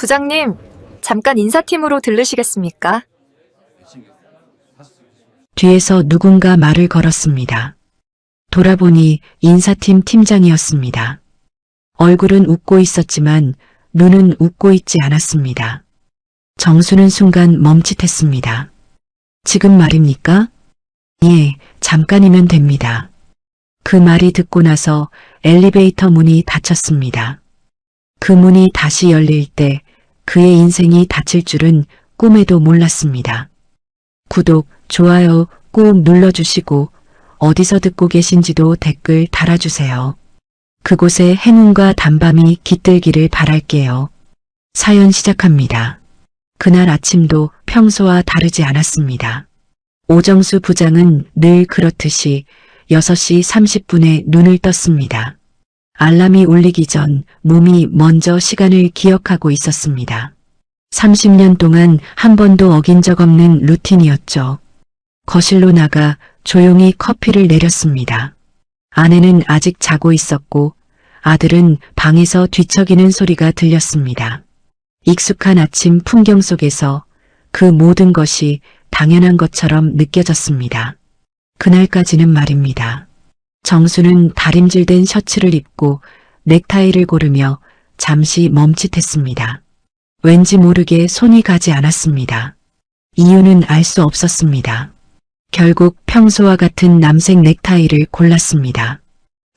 부장님, 잠깐 인사팀으로 들르시겠습니까? 뒤에서 누군가 말을 걸었습니다. 돌아보니 인사팀 팀장이었습니다. 얼굴은 웃고 있었지만 눈은 웃고 있지 않았습니다. 정수는 순간 멈칫했습니다. 지금 말입니까? 예, 잠깐이면 됩니다. 그 말이 듣고 나서 엘리베이터 문이 닫혔습니다. 그 문이 다시 열릴 때 그의 인생이 닫힐 줄은 꿈에도 몰랐습니다. 구독, 좋아요 꾹 눌러주시고 어디서 듣고 계신지도 댓글 달아주세요. 그곳에 행운과 단밤이 깃들기를 바랄게요. 사연 시작합니다. 그날 아침도 평소와 다르지 않았습니다. 오정수 부장은 늘 그렇듯이 6시 30분에 눈을 떴습니다. 알람이 울리기 전 몸이 먼저 시간을 기억하고 있었습니다. 30년 동안 한 번도 어긴 적 없는 루틴이었죠. 거실로 나가 조용히 커피를 내렸습니다. 아내는 아직 자고 있었고 아들은 방에서 뒤척이는 소리가 들렸습니다. 익숙한 아침 풍경 속에서 그 모든 것이 당연한 것처럼 느껴졌습니다. 그날까지는 말입니다. 정수는 다림질된 셔츠를 입고 넥타이를 고르며 잠시 멈칫했습니다. 왠지 모르게 손이 가지 않았습니다. 이유는 알 수 없었습니다. 결국 평소와 같은 남색 넥타이를 골랐습니다.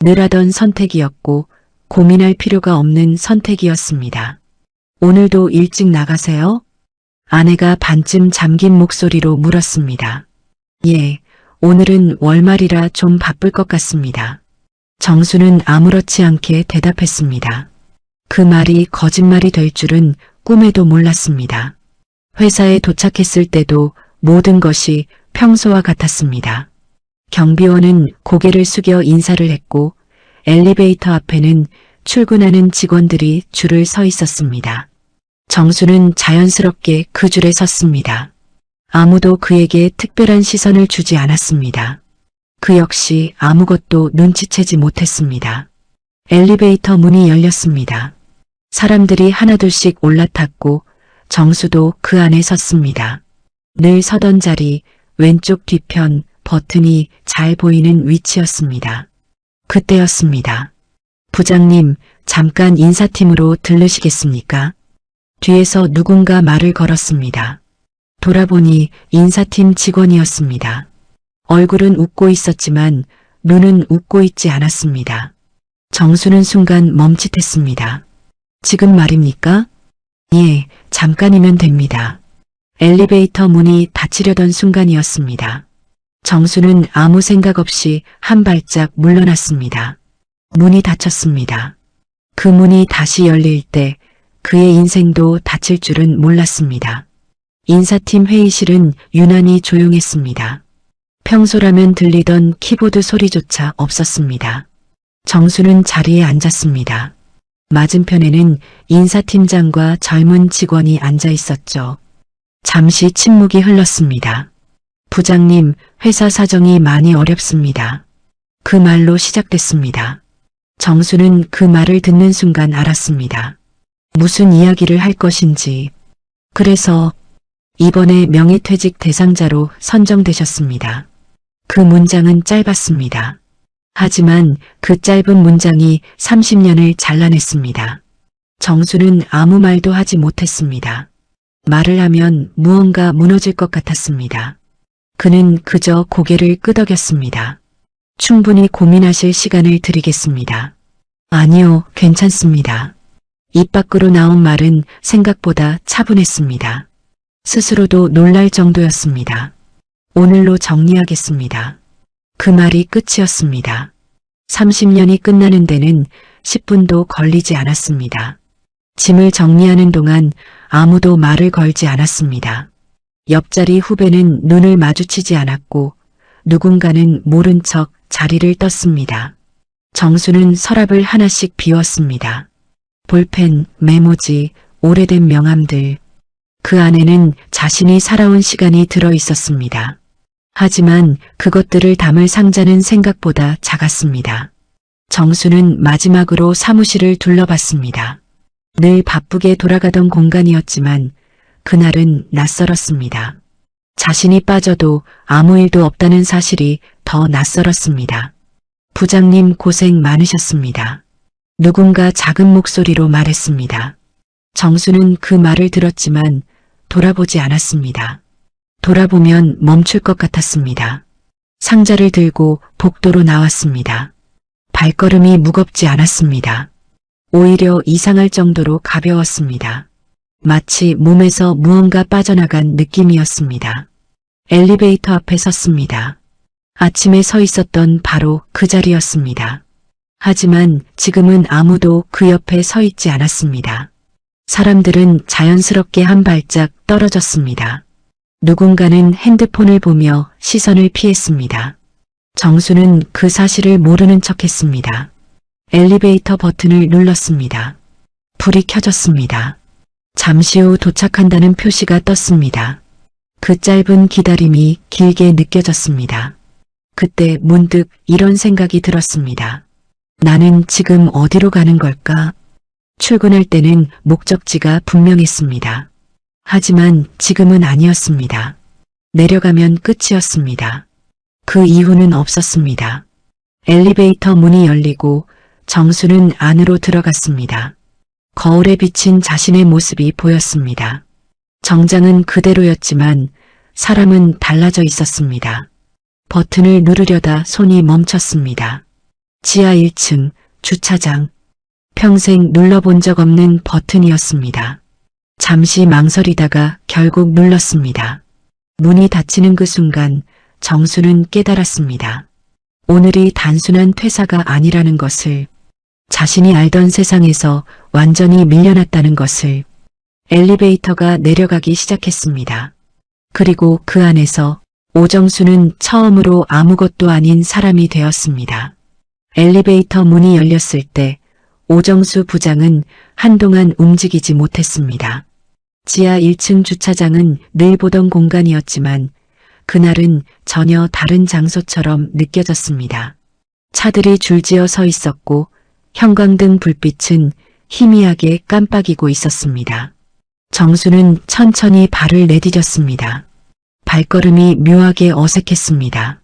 늘 하던 선택이었고 고민할 필요가 없는 선택이었습니다. 오늘도 일찍 나가세요? 아내가 반쯤 잠긴 목소리로 물었습니다. 예, 오늘은 월말이라 좀 바쁠 것 같습니다. 정수는 아무렇지 않게 대답했습니다. 그 말이 거짓말이 될 줄은 꿈에도 몰랐습니다. 회사에 도착했을 때도 모든 것이 평소와 같았습니다. 경비원은 고개를 숙여 인사를 했고 엘리베이터 앞에는 출근하는 직원들이 줄을 서 있었습니다. 정수는 자연스럽게 그 줄에 섰습니다. 아무도 그에게 특별한 시선을 주지 않았습니다. 그 역시 아무것도 눈치채지 못했습니다. 엘리베이터 문이 열렸습니다. 사람들이 하나둘씩 올라탔고 정수도 그 안에 섰습니다. 늘 서던 자리, 왼쪽 뒤편 버튼이 잘 보이는 위치였습니다. 그때였습니다. 부장님, 잠깐 인사팀으로 들르시겠습니까? 뒤에서 누군가 말을 걸었습니다. 돌아보니 인사팀 직원이었습니다. 얼굴은 웃고 있었지만 눈은 웃고 있지 않았습니다. 정수는 순간 멈칫했습니다. 지금 말입니까? 예, 잠깐이면 됩니다. 엘리베이터 문이 닫히려던 순간이었습니다. 정수는 아무 생각 없이 한 발짝 물러났습니다. 문이 닫혔습니다. 그 문이 다시 열릴 때 그의 인생도 닫힐 줄은 몰랐습니다. 인사팀 회의실은 유난히 조용했습니다. 평소라면 들리던 키보드 소리조차 없었습니다. 정수는 자리에 앉았습니다. 맞은편에는 인사팀장과 젊은 직원이 앉아 있었죠. 잠시 침묵이 흘렀습니다. 부장님, 회사 사정이 많이 어렵습니다. 그 말로 시작됐습니다. 정수는 그 말을 듣는 순간 알았습니다. 무슨 이야기를 할 것인지. 그래서 이번에 명예퇴직 대상자로 선정되셨습니다. 그 문장은 짧았습니다. 하지만 그 짧은 문장이 30년을 잘라냈습니다. 정수는 아무 말도 하지 못했습니다. 말을 하면 무언가 무너질 것 같았습니다. 그는 그저 고개를 끄덕였습니다. 충분히 고민하실 시간을 드리겠습니다. 아니요, 괜찮습니다. 입 밖으로 나온 말은 생각보다 차분했습니다. 스스로도 놀랄 정도였습니다. 오늘로 정리하겠습니다. 그 말이 끝이었습니다. 30년이 끝나는 데는 10분도 걸리지 않았습니다. 짐을 정리하는 동안 아무도 말을 걸지 않았습니다. 옆자리 후배는 눈을 마주치지 않았고 누군가는 모른 척 자리를 떴습니다. 정수는 서랍을 하나씩 비웠습니다. 볼펜, 메모지, 오래된 명함들. 그 안에는 자신이 살아온 시간이 들어 있었습니다. 하지만 그것들을 담을 상자는 생각보다 작았습니다. 정수는 마지막으로 사무실을 둘러봤습니다. 늘 바쁘게 돌아가던 공간이었지만 그날은 낯설었습니다. 자신이 빠져도 아무 일도 없다는 사실이 더 낯설었습니다. 부장님 고생 많으셨습니다. 누군가 작은 목소리로 말했습니다. 정수는 그 말을 들었지만 돌아보지 않았습니다. 돌아보면 멈출 것 같았습니다. 상자를 들고 복도로 나왔습니다. 발걸음이 무겁지 않았습니다. 오히려 이상할 정도로 가벼웠습니다. 마치 몸에서 무언가 빠져나간 느낌이었습니다. 엘리베이터 앞에 섰습니다. 아침에 서 있었던 바로 그 자리였습니다. 하지만 지금은 아무도 그 옆에 서 있지 않았습니다. 사람들은 자연스럽게 한 발짝 떨어졌습니다. 누군가는 핸드폰을 보며 시선을 피했습니다. 정수는 그 사실을 모르는 척했습니다. 엘리베이터 버튼을 눌렀습니다. 불이 켜졌습니다. 잠시 후 도착한다는 표시가 떴습니다. 그 짧은 기다림이 길게 느껴졌습니다. 그때 문득 이런 생각이 들었습니다. 나는 지금 어디로 가는 걸까? 출근할 때는 목적지가 분명했습니다. 하지만 지금은 아니었습니다. 내려가면 끝이었습니다. 그 이유는 없었습니다. 엘리베이터 문이 열리고 정수는 안으로 들어갔습니다. 거울에 비친 자신의 모습이 보였습니다. 정장은 그대로였지만 사람은 달라져 있었습니다. 버튼을 누르려다 손이 멈췄습니다. 지하 1층 주차장. 평생 눌러본 적 없는 버튼이었습니다. 잠시 망설이다가 결국 눌렀습니다. 문이 닫히는 그 순간 정수는 깨달았습니다. 오늘이 단순한 퇴사가 아니라는 것을, 자신이 알던 세상에서 완전히 밀려났다는 것을. 엘리베이터가 내려가기 시작했습니다. 그리고 그 안에서 오정수는 처음으로 아무것도 아닌 사람이 되었습니다. 엘리베이터 문이 열렸을 때 오정수 부장은 한동안 움직이지 못했습니다. 지하 1층 주차장은 늘 보던 공간이었지만 그날은 전혀 다른 장소처럼 느껴졌습니다. 차들이 줄지어 서 있었고 형광등 불빛은 희미하게 깜빡이고 있었습니다. 정수는 천천히 발을 내디뎠습니다. 발걸음이 묘하게 어색했습니다.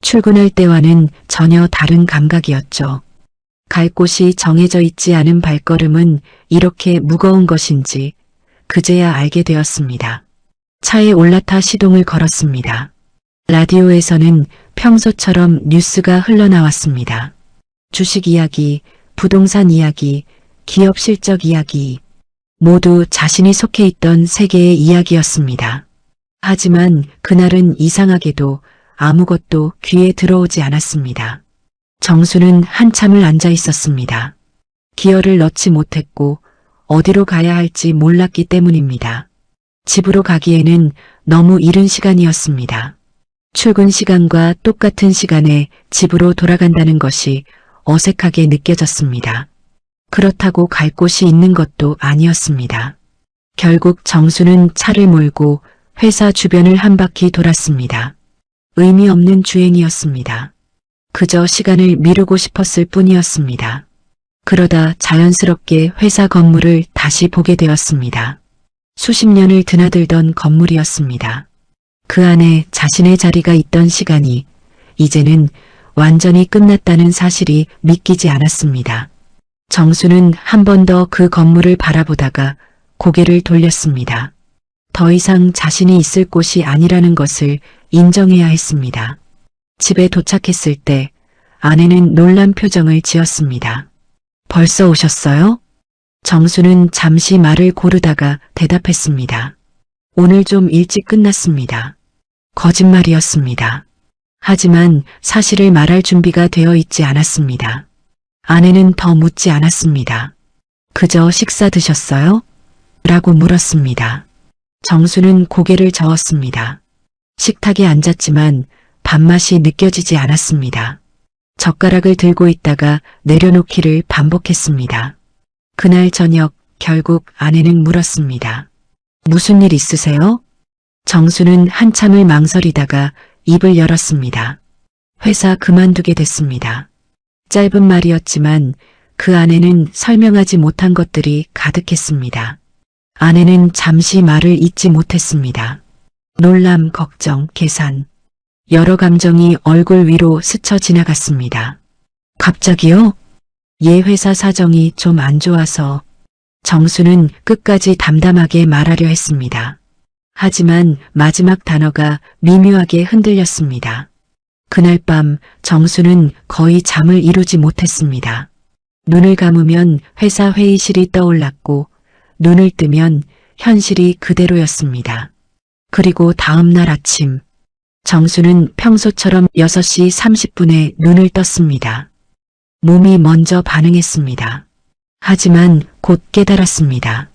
출근할 때와는 전혀 다른 감각이었죠. 갈 곳이 정해져 있지 않은 발걸음은 이렇게 무거운 것인지 그제야 알게 되었습니다. 차에 올라타 시동을 걸었습니다. 라디오에서는 평소처럼 뉴스가 흘러나왔습니다. 주식 이야기, 부동산 이야기, 기업 실적 이야기, 모두 자신이 속해 있던 세계의 이야기였습니다. 하지만 그날은 이상하게도 아무것도 귀에 들어오지 않았습니다. 정수는 한참을 앉아 있었습니다. 기어를 넣지 못했고 어디로 가야 할지 몰랐기 때문입니다. 집으로 가기에는 너무 이른 시간이었습니다. 출근 시간과 똑같은 시간에 집으로 돌아간다는 것이 어색하게 느껴졌습니다. 그렇다고 갈 곳이 있는 것도 아니었습니다. 결국 정수는 차를 몰고 회사 주변을 한 바퀴 돌았습니다. 의미 없는 주행이었습니다. 그저 시간을 미루고 싶었을 뿐이었습니다. 그러다 자연스럽게 회사 건물을 다시 보게 되었습니다. 수십 년을 드나들던 건물이었습니다. 그 안에 자신의 자리가 있던 시간이 이제는 완전히 끝났다는 사실이 믿기지 않았습니다. 정수는 한 번 더 그 건물을 바라보다가 고개를 돌렸습니다. 더 이상 자신이 있을 곳이 아니라는 것을 인정해야 했습니다. 집에 도착했을 때 아내는 놀란 표정을 지었습니다. 벌써 오셨어요? 정수는 잠시 말을 고르다가 대답했습니다. 오늘 좀 일찍 끝났습니다. 거짓말이었습니다. 하지만 사실을 말할 준비가 되어 있지 않았습니다. 아내는 더 묻지 않았습니다. 그저 식사 드셨어요? 라고 물었습니다. 정수는 고개를 저었습니다. 식탁에 앉았지만 밥맛이 느껴지지 않았습니다. 젓가락을 들고 있다가 내려놓기를 반복했습니다. 그날 저녁 결국 아내는 물었습니다. 무슨 일 있으세요? 정수는 한참을 망설이다가 입을 열었습니다. 회사 그만두게 됐습니다. 짧은 말이었지만 그 안에는 설명하지 못한 것들이 가득했습니다. 아내는 잠시 말을 잇지 못했습니다. 놀람, 걱정, 계산. 여러 감정이 얼굴 위로 스쳐 지나갔습니다. 갑자기요? 얘 회사 사정이 좀 안 좋아서. 정수는 끝까지 담담하게 말하려 했습니다. 하지만 마지막 단어가 미묘하게 흔들렸습니다. 그날 밤 정수는 거의 잠을 이루지 못했습니다. 눈을 감으면 회사 회의실이 떠올랐고 눈을 뜨면 현실이 그대로였습니다. 그리고 다음 날 아침 정수는 평소처럼 6시 30분에 눈을 떴습니다. 몸이 먼저 반응했습니다. 하지만 곧 깨달았습니다.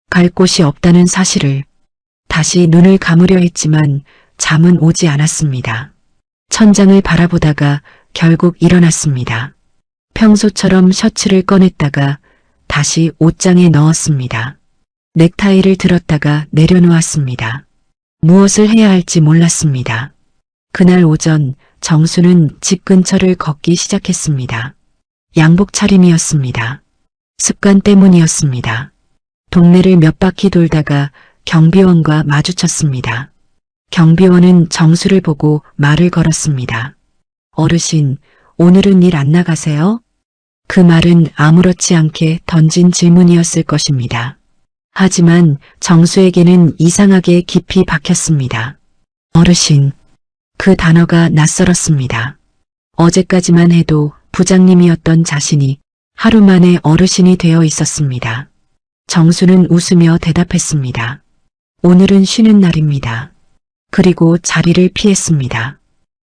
갈 곳이 없다는 사실을. 다시 눈을 감으려 했지만 잠은 오지 않았습니다. 천장을 바라보다가 결국 일어났습니다. 평소처럼 셔츠를 꺼냈다가 다시 옷장에 넣었습니다. 넥타이를 들었다가 내려놓았습니다. 무엇을 해야 할지 몰랐습니다. 그날 오전 정수는 집 근처를 걷기 시작했습니다. 양복 차림이었습니다. 습관 때문이었습니다. 동네를 몇 바퀴 돌다가 경비원과 마주쳤습니다. 경비원은 정수를 보고 말을 걸었습니다. 어르신, 오늘은 일 안 나가세요? 그 말은 아무렇지 않게 던진 질문이었을 것입니다. 하지만 정수에게는 이상하게 깊이 박혔습니다. 어르신. 그 단어가 낯설었습니다. 어제까지만 해도 부장님이었던 자신이 하루 만에 어르신이 되어 있었습니다. 정수는 웃으며 대답했습니다. 오늘은 쉬는 날입니다. 그리고 자리를 피했습니다.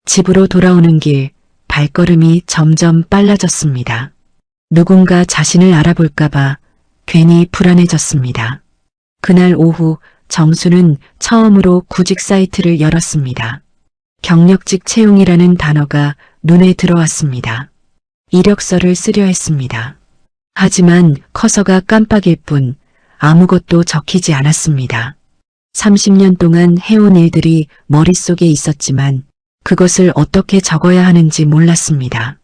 집으로 돌아오는 길 발걸음이 점점 빨라졌습니다. 누군가 자신을 알아볼까봐 괜히 불안해졌습니다. 그날 오후 정수는 처음으로 구직 사이트를 열었습니다. 경력직 채용이라는 단어가 눈에 들어왔습니다. 이력서를 쓰려 했습니다. 하지만 커서가 깜빡일 뿐 아무것도 적히지 않았습니다. 30년 동안 해온 일들이 머릿속에 있었지만 그것을 어떻게 적어야 하는지 몰랐습니다.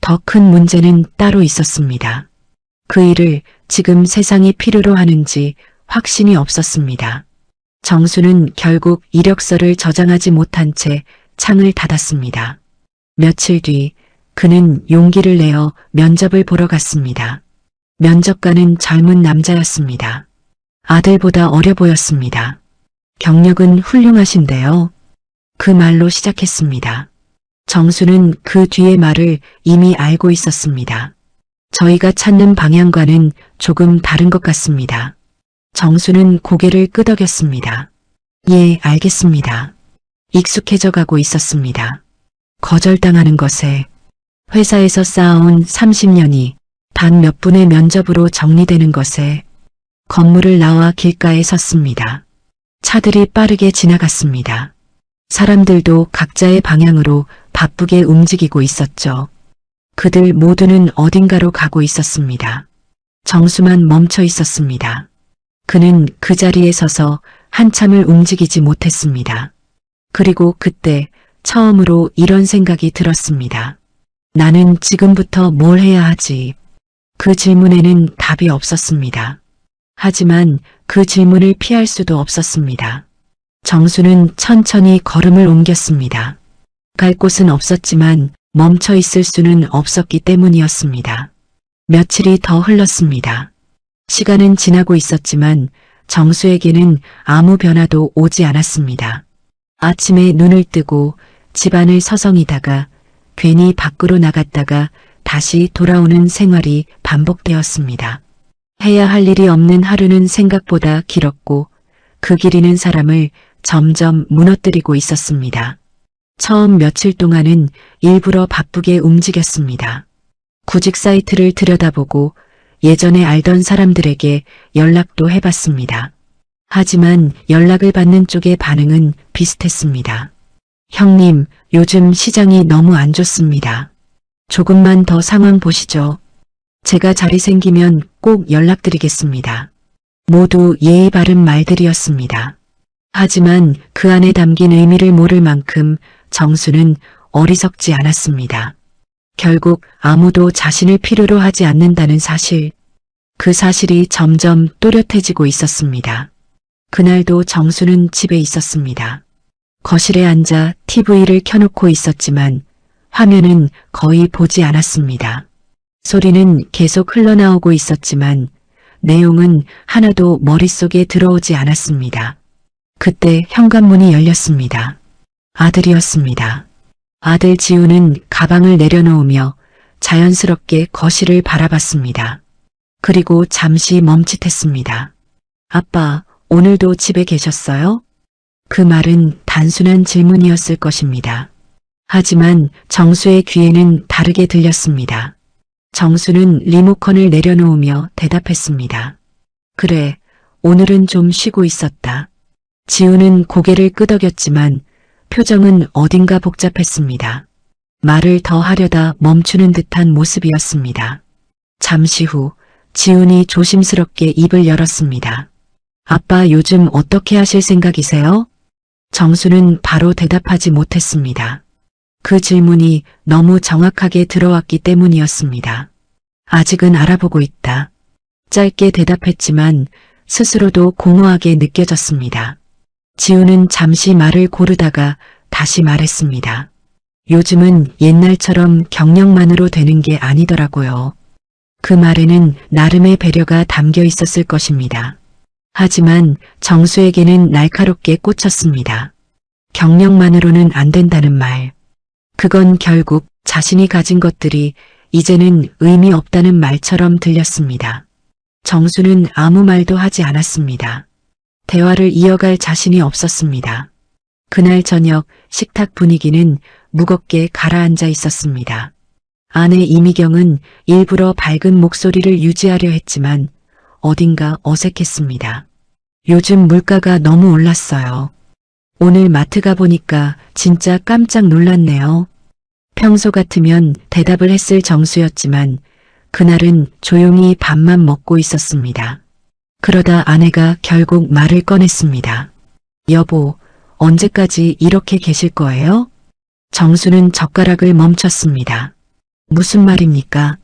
더 큰 문제는 따로 있었습니다. 그 일을 지금 세상이 필요로 하는지 확신이 없었습니다. 정수는 결국 이력서를 저장하지 못한 채 창을 닫았습니다. 며칠 뒤 그는 용기를 내어 면접을 보러 갔습니다. 면접관은 젊은 남자였습니다. 아들보다 어려 보였습니다. 경력은 훌륭하신데요. 그 말로 시작했습니다. 정수는 그 뒤의 말을 이미 알고 있었습니다. 저희가 찾는 방향과는 조금 다른 것 같습니다. 정수는 고개를 끄덕였습니다. 예, 알겠습니다. 익숙해져 가고 있었습니다. 거절당하는 것에 회사에서 쌓아온 30년이 단 몇 분의 면접으로 정리되는 것에 건물을 나와 길가에 섰습니다. 차들이 빠르게 지나갔습니다. 사람들도 각자의 방향으로 바쁘게 움직이고 있었죠. 그들 모두는 어딘가로 가고 있었습니다. 정수만 멈춰 있었습니다. 그는 그 자리에 서서 한참을 움직이지 못했습니다. 그리고 그때 처음으로 이런 생각이 들었습니다. 나는 지금부터 뭘 해야 하지? 그 질문에는 답이 없었습니다. 하지만 그 질문을 피할 수도 없었습니다. 정수는 천천히 걸음을 옮겼습니다. 갈 곳은 없었지만 멈춰 있을 수는 없었기 때문이었습니다. 며칠이 더 흘렀습니다. 시간은 지나고 있었지만 정수에게는 아무 변화도 오지 않았습니다. 아침에 눈을 뜨고 집안을 서성이다가 괜히 밖으로 나갔다가 다시 돌아오는 생활이 반복되었습니다. 해야 할 일이 없는 하루는 생각보다 길었고 그 길이는 사람을 점점 무너뜨리고 있었습니다. 처음 며칠 동안은 일부러 바쁘게 움직였습니다. 구직 사이트를 들여다보고 예전에 알던 사람들에게 연락도 해봤습니다. 하지만 연락을 받는 쪽의 반응은 비슷했습니다. 형님, 요즘 시장이 너무 안 좋습니다. 조금만 더 상황 보시죠. 제가 자리 생기면 꼭 연락드리겠습니다. 모두 예의 바른 말들이었습니다. 하지만 그 안에 담긴 의미를 모를 만큼 정수는 어리석지 않았습니다. 결국 아무도 자신을 필요로 하지 않는다는 사실. 그 사실이 점점 또렷해지고 있었습니다. 그날도 정수는 집에 있었습니다. 거실에 앉아 TV를 켜놓고 있었지만 화면은 거의 보지 않았습니다. 소리는 계속 흘러나오고 있었지만 내용은 하나도 머릿속에 들어오지 않았습니다. 그때 현관문이 열렸습니다. 아들이었습니다. 아들 지우는 가방을 내려놓으며 자연스럽게 거실을 바라봤습니다. 그리고 잠시 멈칫했습니다. 아빠, 오늘도 집에 계셨어요? 그 말은 단순한 질문이었을 것입니다. 하지만 정수의 귀에는 다르게 들렸습니다. 정수는 리모컨을 내려놓으며 대답했습니다. 그래, 오늘은 좀 쉬고 있었다. 지우는 고개를 끄덕였지만 표정은 어딘가 복잡했습니다. 말을 더 하려다 멈추는 듯한 모습이었습니다. 잠시 후 지훈이 조심스럽게 입을 열었습니다. 아빠 요즘 어떻게 하실 생각이세요? 정수는 바로 대답하지 못했습니다. 그 질문이 너무 정확하게 들어왔기 때문이었습니다. 아직은 알아보고 있다. 짧게 대답했지만 스스로도 공허하게 느껴졌습니다. 지우는 잠시 말을 고르다가 다시 말했습니다. 요즘은 옛날처럼 경력만으로 되는 게 아니더라고요. 그 말에는 나름의 배려가 담겨 있었을 것입니다. 하지만 정수에게는 날카롭게 꽂혔습니다. 경력만으로는 안 된다는 말. 그건 결국 자신이 가진 것들이 이제는 의미 없다는 말처럼 들렸습니다. 정수는 아무 말도 하지 않았습니다. 대화를 이어갈 자신이 없었습니다. 그날 저녁 식탁 분위기는 무겁게 가라앉아 있었습니다. 아내 이미경은 일부러 밝은 목소리를 유지하려 했지만 어딘가 어색했습니다. 요즘 물가가 너무 올랐어요. 오늘 마트 가보니까 진짜 깜짝 놀랐네요. 평소 같으면 대답을 했을 정수였지만 그날은 조용히 밥만 먹고 있었습니다. 그러다 아내가 결국 말을 꺼냈습니다. 여보, 언제까지 이렇게 계실 거예요? 정수는 젓가락을 멈췄습니다. 무슨 말입니까?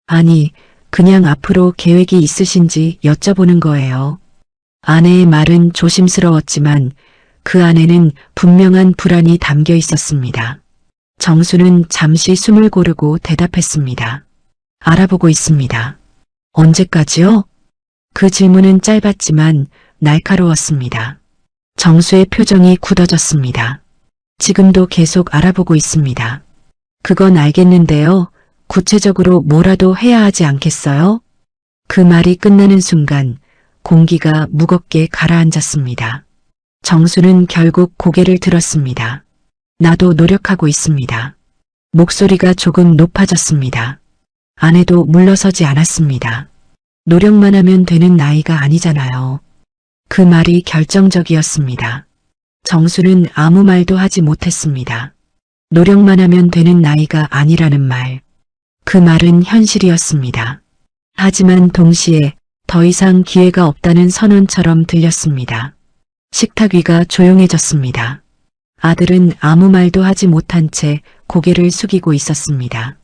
아니, 그냥 앞으로 계획이 있으신지 여쭤보는 거예요. 아내의 말은 조심스러웠지만 그 안에는 분명한 불안이 담겨 있었습니다. 정수는 잠시 숨을 고르고 대답했습니다. 알아보고 있습니다. 언제까지요? 그 질문은 짧았지만 날카로웠습니다. 정수의 표정이 굳어졌습니다. 지금도 계속 알아보고 있습니다. 그건 알겠는데요. 구체적으로 뭐라도 해야 하지 않겠어요? 그 말이 끝나는 순간 공기가 무겁게 가라앉았습니다. 정수는 결국 고개를 들었습니다. 나도 노력하고 있습니다. 목소리가 조금 높아졌습니다. 아내도 물러서지 않았습니다. 노력만 하면 되는 나이가 아니잖아요. 그 말이 결정적이었습니다. 정수는 아무 말도 하지 못했습니다. 노력만 하면 되는 나이가 아니라는 말. 그 말은 현실이었습니다. 하지만 동시에 더 이상 기회가 없다는 선언처럼 들렸습니다. 식탁 위가 조용해졌습니다. 아들은 아무 말도 하지 못한 채 고개를 숙이고 있었습니다.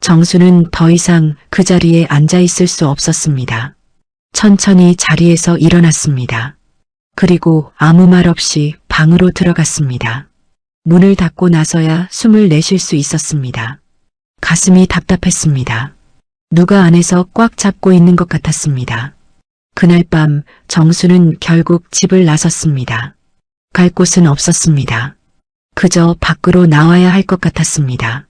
정수는 더 이상 그 자리에 앉아 있을 수 없었습니다. 천천히 자리에서 일어났습니다. 그리고 아무 말 없이 방으로 들어갔습니다. 문을 닫고 나서야 숨을 내쉴 수 있었습니다. 가슴이 답답했습니다. 누가 안에서 꽉 잡고 있는 것 같았습니다. 그날 밤 정수는 결국 집을 나섰습니다. 갈 곳은 없었습니다. 그저 밖으로 나와야 할 것 같았습니다.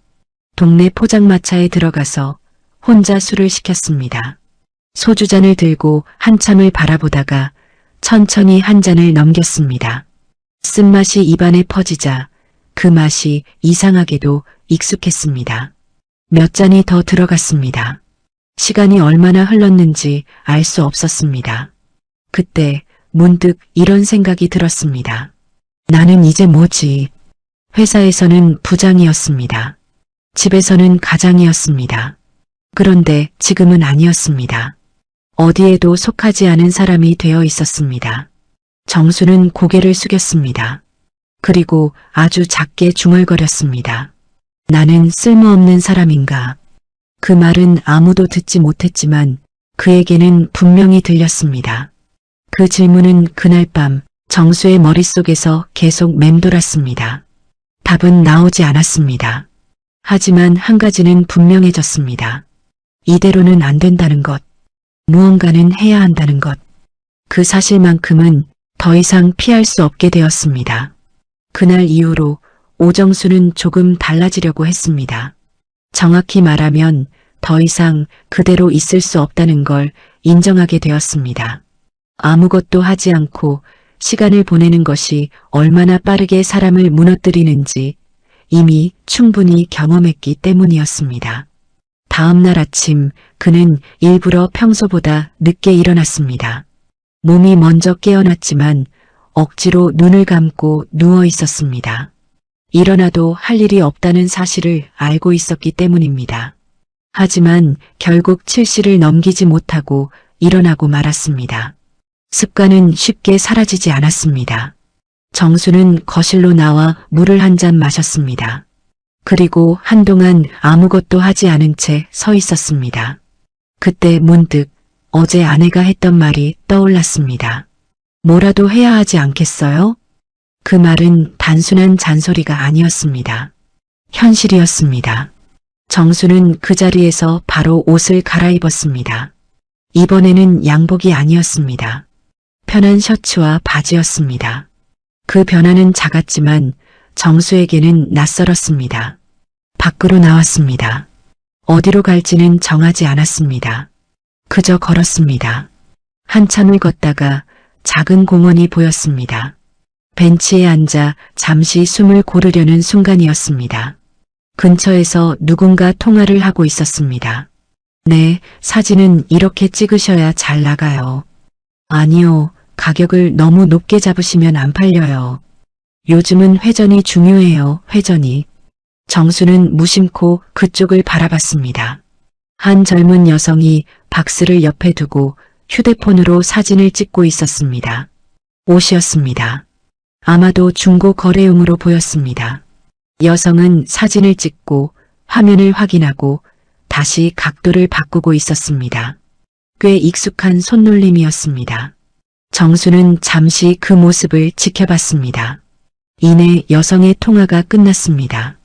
동네 포장마차에 들어가서 혼자 술을 시켰습니다. 소주잔을 들고 한참을 바라보다가 천천히 한 잔을 넘겼습니다. 쓴맛이 입안에 퍼지자 그 맛이 이상하게도 익숙했습니다. 몇 잔이 더 들어갔습니다. 시간이 얼마나 흘렀는지 알 수 없었습니다. 그때 문득 이런 생각이 들었습니다. 나는 이제 뭐지? 회사에서는 부장이었습니다. 집에서는 가장이었습니다. 그런데 지금은 아니었습니다. 어디에도 속하지 않은 사람이 되어 있었습니다. 정수는 고개를 숙였습니다. 그리고 아주 작게 중얼거렸습니다. 나는 쓸모없는 사람인가? 그 말은 아무도 듣지 못했지만 그에게는 분명히 들렸습니다. 그 질문은 그날 밤 정수의 머릿속에서 계속 맴돌았습니다. 답은 나오지 않았습니다. 하지만 한 가지는 분명해졌습니다. 이대로는 안 된다는 것, 무언가는 해야 한다는 것. 그 사실만큼은 더 이상 피할 수 없게 되었습니다. 그날 이후로 오정수는 조금 달라지려고 했습니다. 정확히 말하면 더 이상 그대로 있을 수 없다는 걸 인정하게 되었습니다. 아무것도 하지 않고 시간을 보내는 것이 얼마나 빠르게 사람을 무너뜨리는지 이미 충분히 경험했기 때문이었습니다. 다음 날 아침 그는 일부러 평소보다 늦게 일어났습니다. 몸이 먼저 깨어났지만 억지로 눈을 감고 누워 있었습니다. 일어나도 할 일이 없다는 사실을 알고 있었기 때문입니다. 하지만 결국 7시를 넘기지 못하고 일어나고 말았습니다. 습관은 쉽게 사라지지 않았습니다. 정수는 거실로 나와 물을 한 잔 마셨습니다. 그리고 한동안 아무것도 하지 않은 채 서 있었습니다. 그때 문득 어제 아내가 했던 말이 떠올랐습니다. 뭐라도 해야 하지 않겠어요? 그 말은 단순한 잔소리가 아니었습니다. 현실이었습니다. 정수는 그 자리에서 바로 옷을 갈아입었습니다. 이번에는 양복이 아니었습니다. 편한 셔츠와 바지였습니다. 그 변화는 작았지만 정수에게는 낯설었습니다. 밖으로 나왔습니다. 어디로 갈지는 정하지 않았습니다. 그저 걸었습니다. 한참을 걷다가 작은 공원이 보였습니다. 벤치에 앉아 잠시 숨을 고르려는 순간이었습니다. 근처에서 누군가 통화를 하고 있었습니다. 네, 사진은 이렇게 찍으셔야 잘 나가요. 아니요, 가격을 너무 높게 잡으시면 안 팔려요. 요즘은 회전이 중요해요, 회전이. 정수는 무심코 그쪽을 바라봤습니다. 한 젊은 여성이 박스를 옆에 두고 휴대폰으로 사진을 찍고 있었습니다. 옷이었습니다. 아마도 중고 거래용으로 보였습니다. 여성은 사진을 찍고 화면을 확인하고 다시 각도를 바꾸고 있었습니다. 꽤 익숙한 손놀림이었습니다. 정수는 잠시 그 모습을 지켜봤습니다. 이내 여성의 통화가 끝났습니다.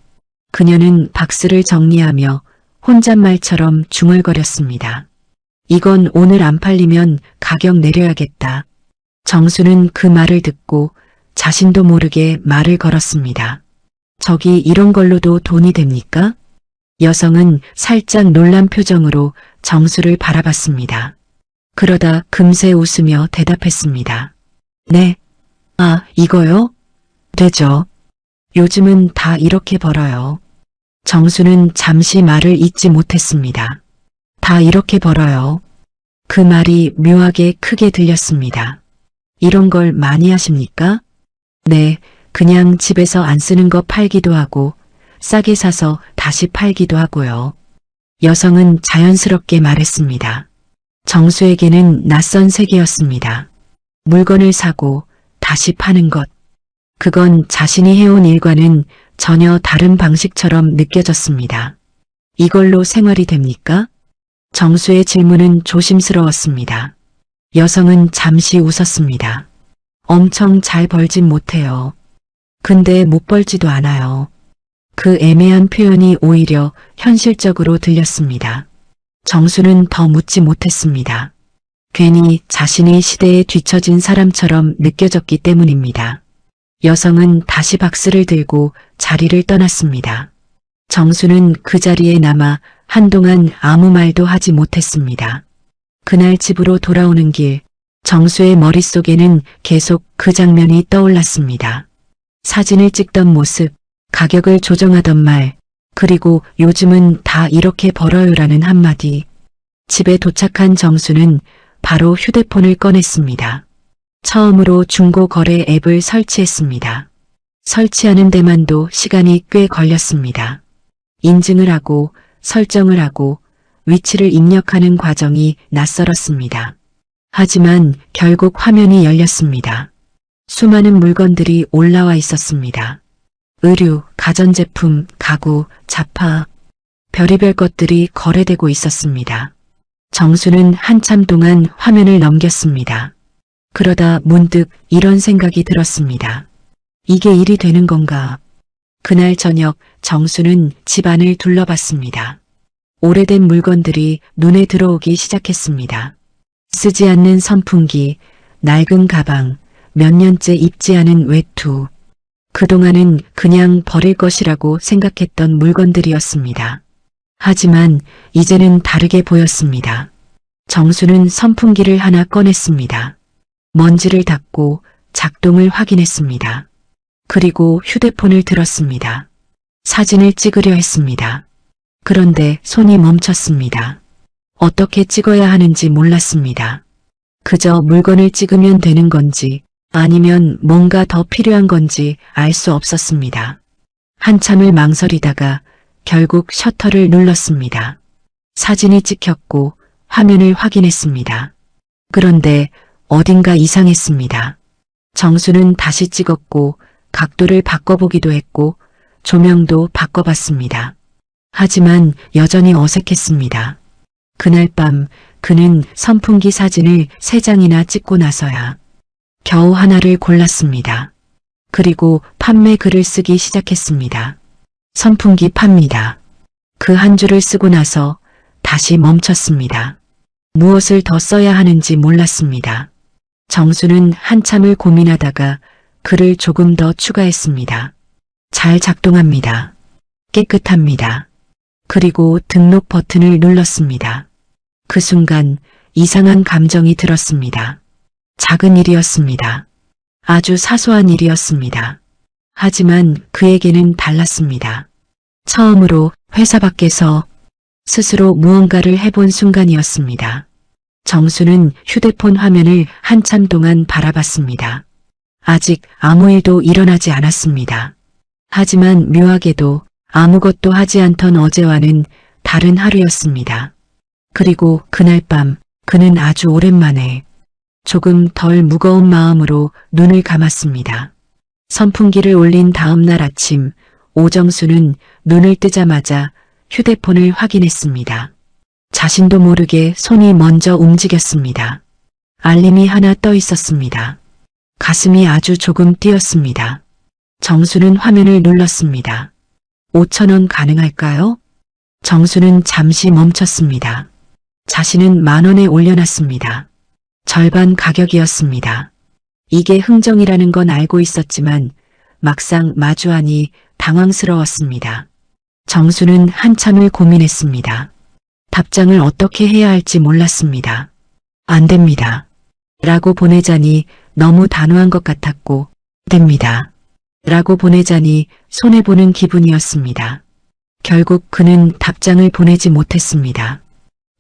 그녀는 박스를 정리하며 혼잣말처럼 중얼거렸습니다. 이건 오늘 안 팔리면 가격 내려야겠다. 정수는 그 말을 듣고 자신도 모르게 말을 걸었습니다. 저기 이런 걸로도 돈이 됩니까? 여성은 살짝 놀란 표정으로 정수를 바라봤습니다. 그러다 금세 웃으며 대답했습니다. 네. 아, 이거요? 되죠. 요즘은 다 이렇게 벌어요. 정수는 잠시 말을 잇지 못했습니다. 다 이렇게 벌어요. 그 말이 묘하게 크게 들렸습니다. 이런 걸 많이 하십니까? 네, 그냥 집에서 안 쓰는 거 팔기도 하고 싸게 사서 다시 팔기도 하고요. 여성은 자연스럽게 말했습니다. 정수에게는 낯선 세계였습니다. 물건을 사고 다시 파는 것. 그건 자신이 해온 일과는 전혀 다른 방식처럼 느껴졌습니다. 이걸로 생활이 됩니까? 정수의 질문은 조심스러웠습니다. 여성은 잠시 웃었습니다. 엄청 잘 벌진 못해요. 근데 못 벌지도 않아요. 그 애매한 표현이 오히려 현실적으로 들렸습니다. 정수는 더 묻지 못했습니다. 괜히 자신이 시대에 뒤처진 사람처럼 느껴졌기 때문입니다. 여성은 다시 박스를 들고 자리를 떠났습니다. 정수는 그 자리에 남아 한동안 아무 말도 하지 못했습니다. 그날 집으로 돌아오는 길, 정수의 머릿속에는 계속 그 장면이 떠올랐습니다. 사진을 찍던 모습, 가격을 조정하던 말, 그리고 요즘은 다 이렇게 벌어요라는 한마디. 집에 도착한 정수는 바로 휴대폰을 꺼냈습니다. 처음으로 중고 거래 앱을 설치했습니다. 설치하는 데만도 시간이 꽤 걸렸습니다. 인증을 하고 설정을 하고 위치를 입력하는 과정이 낯설었습니다. 하지만 결국 화면이 열렸습니다. 수많은 물건들이 올라와 있었습니다. 의류, 가전제품, 가구, 잡화, 별의별 것들이 거래되고 있었습니다. 정수는 한참 동안 화면을 넘겼습니다. 그러다 문득 이런 생각이 들었습니다. 이게 일이 되는 건가? 그날 저녁 정수는 집안을 둘러봤습니다. 오래된 물건들이 눈에 들어오기 시작했습니다. 쓰지 않는 선풍기, 낡은 가방, 몇 년째 입지 않은 외투. 그동안은 그냥 버릴 것이라고 생각했던 물건들이었습니다. 하지만 이제는 다르게 보였습니다. 정수는 선풍기를 하나 꺼냈습니다. 먼지를 닦고 작동을 확인했습니다. 그리고 휴대폰을 들었습니다. 사진을 찍으려 했습니다. 그런데 손이 멈췄습니다. 어떻게 찍어야 하는지 몰랐습니다. 그저 물건을 찍으면 되는 건지 아니면 뭔가 더 필요한 건지 알 수 없었습니다. 한참을 망설이다가 결국 셔터를 눌렀습니다. 사진이 찍혔고 화면을 확인했습니다. 그런데 어딘가 이상했습니다. 정수는 다시 찍었고 각도를 바꿔보기도 했고 조명도 바꿔봤습니다. 하지만 여전히 어색했습니다. 그날 밤 그는 선풍기 사진을 3장이나 찍고 나서야 겨우 하나를 골랐습니다. 그리고 판매 글을 쓰기 시작했습니다. 선풍기 팝니다. 그 한 줄을 쓰고 나서 다시 멈췄습니다. 무엇을 더 써야 하는지 몰랐습니다. 정수는 한참을 고민하다가 글을 조금 더 추가했습니다. 잘 작동합니다. 깨끗합니다. 그리고 등록 버튼을 눌렀습니다. 그 순간 이상한 감정이 들었습니다. 작은 일이었습니다. 아주 사소한 일이었습니다. 하지만 그에게는 달랐습니다. 처음으로 회사 밖에서 스스로 무언가를 해본 순간이었습니다. 정수는 휴대폰 화면을 한참 동안 바라봤습니다. 아직 아무 일도 일어나지 않았습니다. 하지만 묘하게도 아무것도 하지 않던 어제와는 다른 하루였습니다. 그리고 그날 밤 그는 아주 오랜만에 조금 덜 무거운 마음으로 눈을 감았습니다. 선풍기를 올린 다음 날 아침 오정수는 눈을 뜨자마자 휴대폰을 확인했습니다. 자신도 모르게 손이 먼저 움직였습니다. 알림이 하나 떠 있었습니다. 가슴이 아주 조금 뛰었습니다. 정수는 화면을 눌렀습니다. 5,000원 가능할까요? 정수는 잠시 멈췄습니다. 자신은 10,000원에 올려놨습니다. 절반 가격이었습니다. 이게 흥정이라는 건 알고 있었지만 막상 마주하니 당황스러웠습니다. 정수는 한참을 고민했습니다. 답장을 어떻게 해야 할지 몰랐습니다. 안 됩니다. 라고 보내자니 너무 단호한 것 같았고 됩니다. 라고 보내자니 손해보는 기분이었습니다. 결국 그는 답장을 보내지 못했습니다.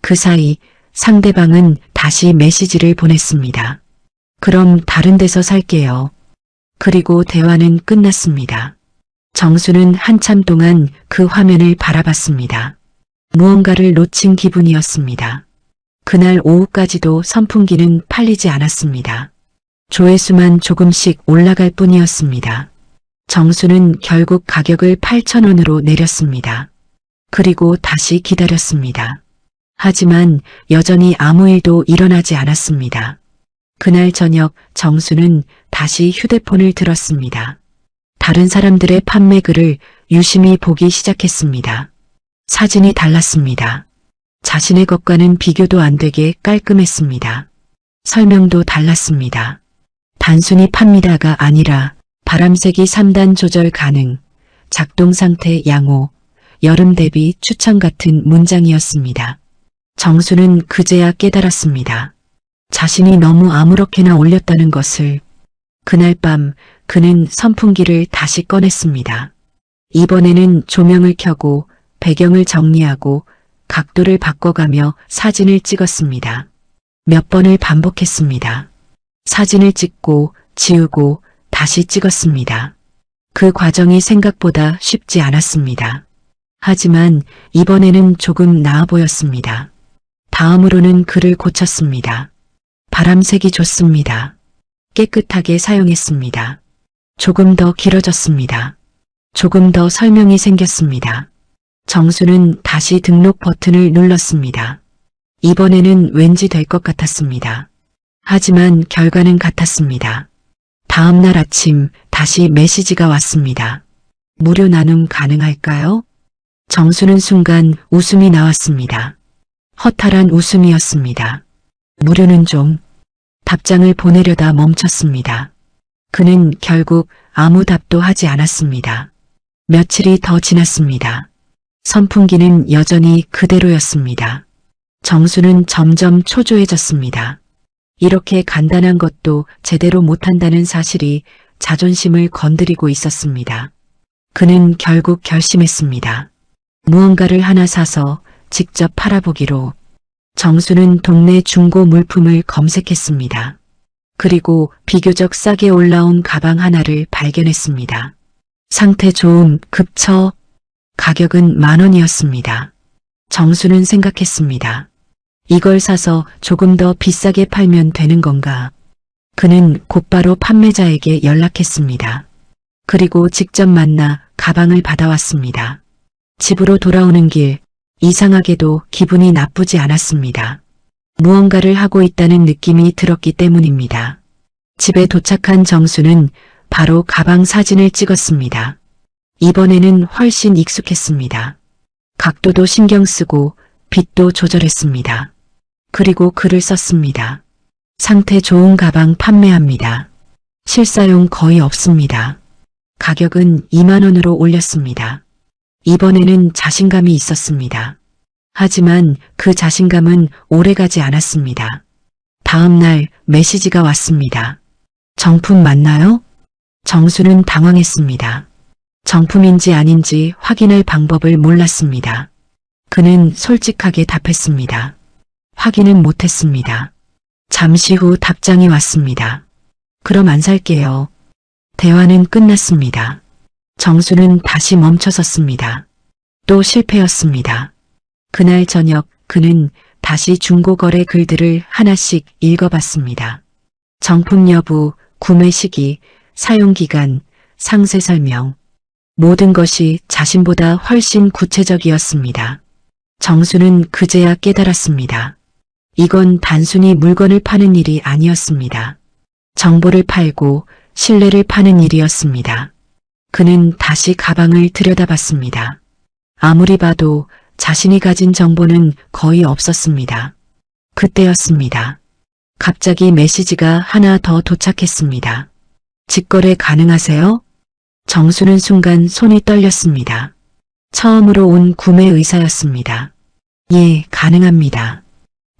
그 사이 상대방은 다시 메시지를 보냈습니다. 그럼 다른 데서 살게요. 그리고 대화는 끝났습니다. 정수는 한참 동안 그 화면을 바라봤습니다. 무언가를 놓친 기분이었습니다. 그날 오후까지도 선풍기는 팔리지 않았습니다. 조회수만 조금씩 올라갈 뿐이었습니다. 정수는 결국 가격을 8,000원으로 내렸습니다. 그리고 다시 기다렸습니다. 하지만 여전히 아무 일도 일어나지 않았습니다. 그날 저녁 정수는 다시 휴대폰을 들었습니다. 다른 사람들의 판매 글을 유심히 보기 시작했습니다. 사진이 달랐습니다. 자신의 것과는 비교도 안 되게 깔끔했습니다. 설명도 달랐습니다. 단순히 팝니다가 아니라 바람세기 3단 조절 가능, 작동 상태 양호, 여름 대비 추천 같은 문장이었습니다. 정수는 그제야 깨달았습니다. 자신이 너무 아무렇게나 올렸다는 것을. 그날 밤 그는 선풍기를 다시 꺼냈습니다. 이번에는 조명을 켜고 배경을 정리하고 각도를 바꿔가며 사진을 찍었습니다. 몇 번을 반복했습니다. 사진을 찍고 지우고 다시 찍었습니다. 그 과정이 생각보다 쉽지 않았습니다. 하지만 이번에는 조금 나아 보였습니다. 다음으로는 글을 고쳤습니다. 바람색이 좋습니다. 깨끗하게 사용했습니다. 조금 더 길어졌습니다. 조금 더 설명이 생겼습니다. 정수는 다시 등록 버튼을 눌렀습니다. 이번에는 왠지 될 것 같았습니다. 하지만 결과는 같았습니다. 다음 날 아침 다시 메시지가 왔습니다. 무료 나눔 가능할까요? 정수는 순간 웃음이 나왔습니다. 허탈한 웃음이었습니다. 무료는 좀. 답장을 보내려다 멈췄습니다. 그는 결국 아무 답도 하지 않았습니다. 며칠이 더 지났습니다. 선풍기는 여전히 그대로였습니다. 정수는 점점 초조해졌습니다. 이렇게 간단한 것도 제대로 못한다는 사실이 자존심을 건드리고 있었습니다. 그는 결국 결심했습니다. 무언가를 하나 사서 직접 팔아보기로. 정수는 동네 중고 물품을 검색했습니다. 그리고 비교적 싸게 올라온 가방 하나를 발견했습니다. 상태 좋음 급처. 가격은 10,000원이었습니다. 정수는 생각했습니다. 이걸 사서 조금 더 비싸게 팔면 되는 건가? 그는 곧바로 판매자에게 연락했습니다. 그리고 직접 만나 가방을 받아왔습니다. 집으로 돌아오는 길, 이상하게도 기분이 나쁘지 않았습니다. 무언가를 하고 있다는 느낌이 들었기 때문입니다. 집에 도착한 정수는 바로 가방 사진을 찍었습니다. 이번에는 훨씬 익숙했습니다. 각도도 신경 쓰고 빛도 조절했습니다. 그리고 글을 썼습니다. 상태 좋은 가방 판매합니다. 실사용 거의 없습니다. 가격은 20,000원으로 올렸습니다. 이번에는 자신감이 있었습니다. 하지만 그 자신감은 오래가지 않았습니다. 다음 날 메시지가 왔습니다. 정품 맞나요? 정수는 당황했습니다. 정품인지 아닌지 확인할 방법을 몰랐습니다. 그는 솔직하게 답했습니다. 확인은 못했습니다. 잠시 후 답장이 왔습니다. 그럼 안 살게요. 대화는 끝났습니다. 정수는 다시 멈춰섰습니다. 또 실패였습니다. 그날 저녁 그는 다시 중고거래 글들을 하나씩 읽어봤습니다. 정품 여부, 구매 시기, 사용기간, 상세 설명. 모든 것이 자신보다 훨씬 구체적이었습니다. 정수는 그제야 깨달았습니다. 이건 단순히 물건을 파는 일이 아니었습니다. 정보를 팔고 신뢰를 파는 일이었습니다. 그는 다시 가방을 들여다봤습니다. 아무리 봐도 자신이 가진 정보는 거의 없었습니다. 그때였습니다. 갑자기 메시지가 하나 더 도착했습니다. 직거래 가능하세요? 정수는 순간 손이 떨렸습니다. 처음으로 온 구매 의사였습니다. 예, 가능합니다.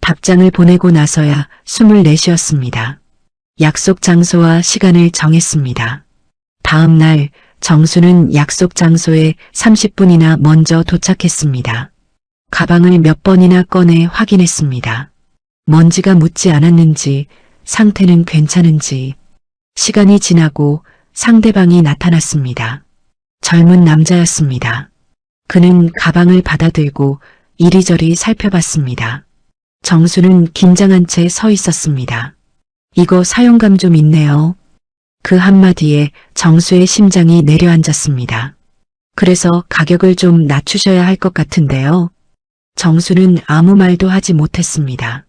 답장을 보내고 나서야 숨을 내쉬었습니다. 약속 장소와 시간을 정했습니다. 다음 날 정수는 약속 장소에 30분이나 먼저 도착했습니다. 가방을 몇 번이나 꺼내 확인했습니다. 먼지가 묻지 않았는지, 상태는 괜찮은지. 시간이 지나고 상대방이 나타났습니다. 젊은 남자였습니다. 그는 가방을 받아들고 이리저리 살펴봤습니다. 정수는 긴장한 채 서 있었습니다. 이거 사용감 좀 있네요. 그 한마디에 정수의 심장이 내려앉았습니다. 그래서 가격을 좀 낮추셔야 할 것 같은데요. 정수는 아무 말도 하지 못했습니다.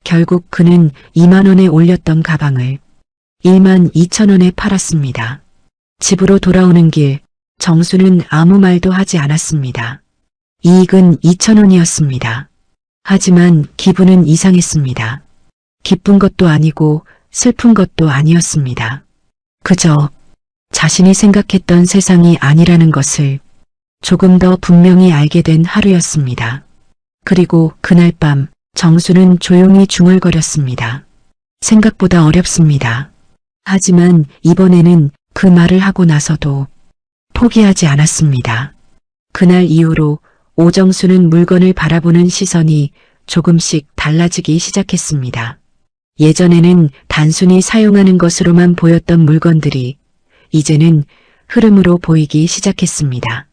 결국 그는 20,000원에 올렸던 가방을 12,000원에 팔았습니다. 집으로 돌아오는 길, 정수는 아무 말도 하지 않았습니다. 이익은 2,000원이었습니다. 하지만 기분은 이상했습니다. 기쁜 것도 아니고 슬픈 것도 아니었습니다. 그저 자신이 생각했던 세상이 아니라는 것을 조금 더 분명히 알게 된 하루였습니다. 그리고 그날 밤 정수는 조용히 중얼거렸습니다. 생각보다 어렵습니다. 하지만 이번에는 그 말을 하고 나서도 포기하지 않았습니다. 그날 이후로 오정수는 물건을 바라보는 시선이 조금씩 달라지기 시작했습니다. 예전에는 단순히 사용하는 것으로만 보였던 물건들이 이제는 흐름으로 보이기 시작했습니다.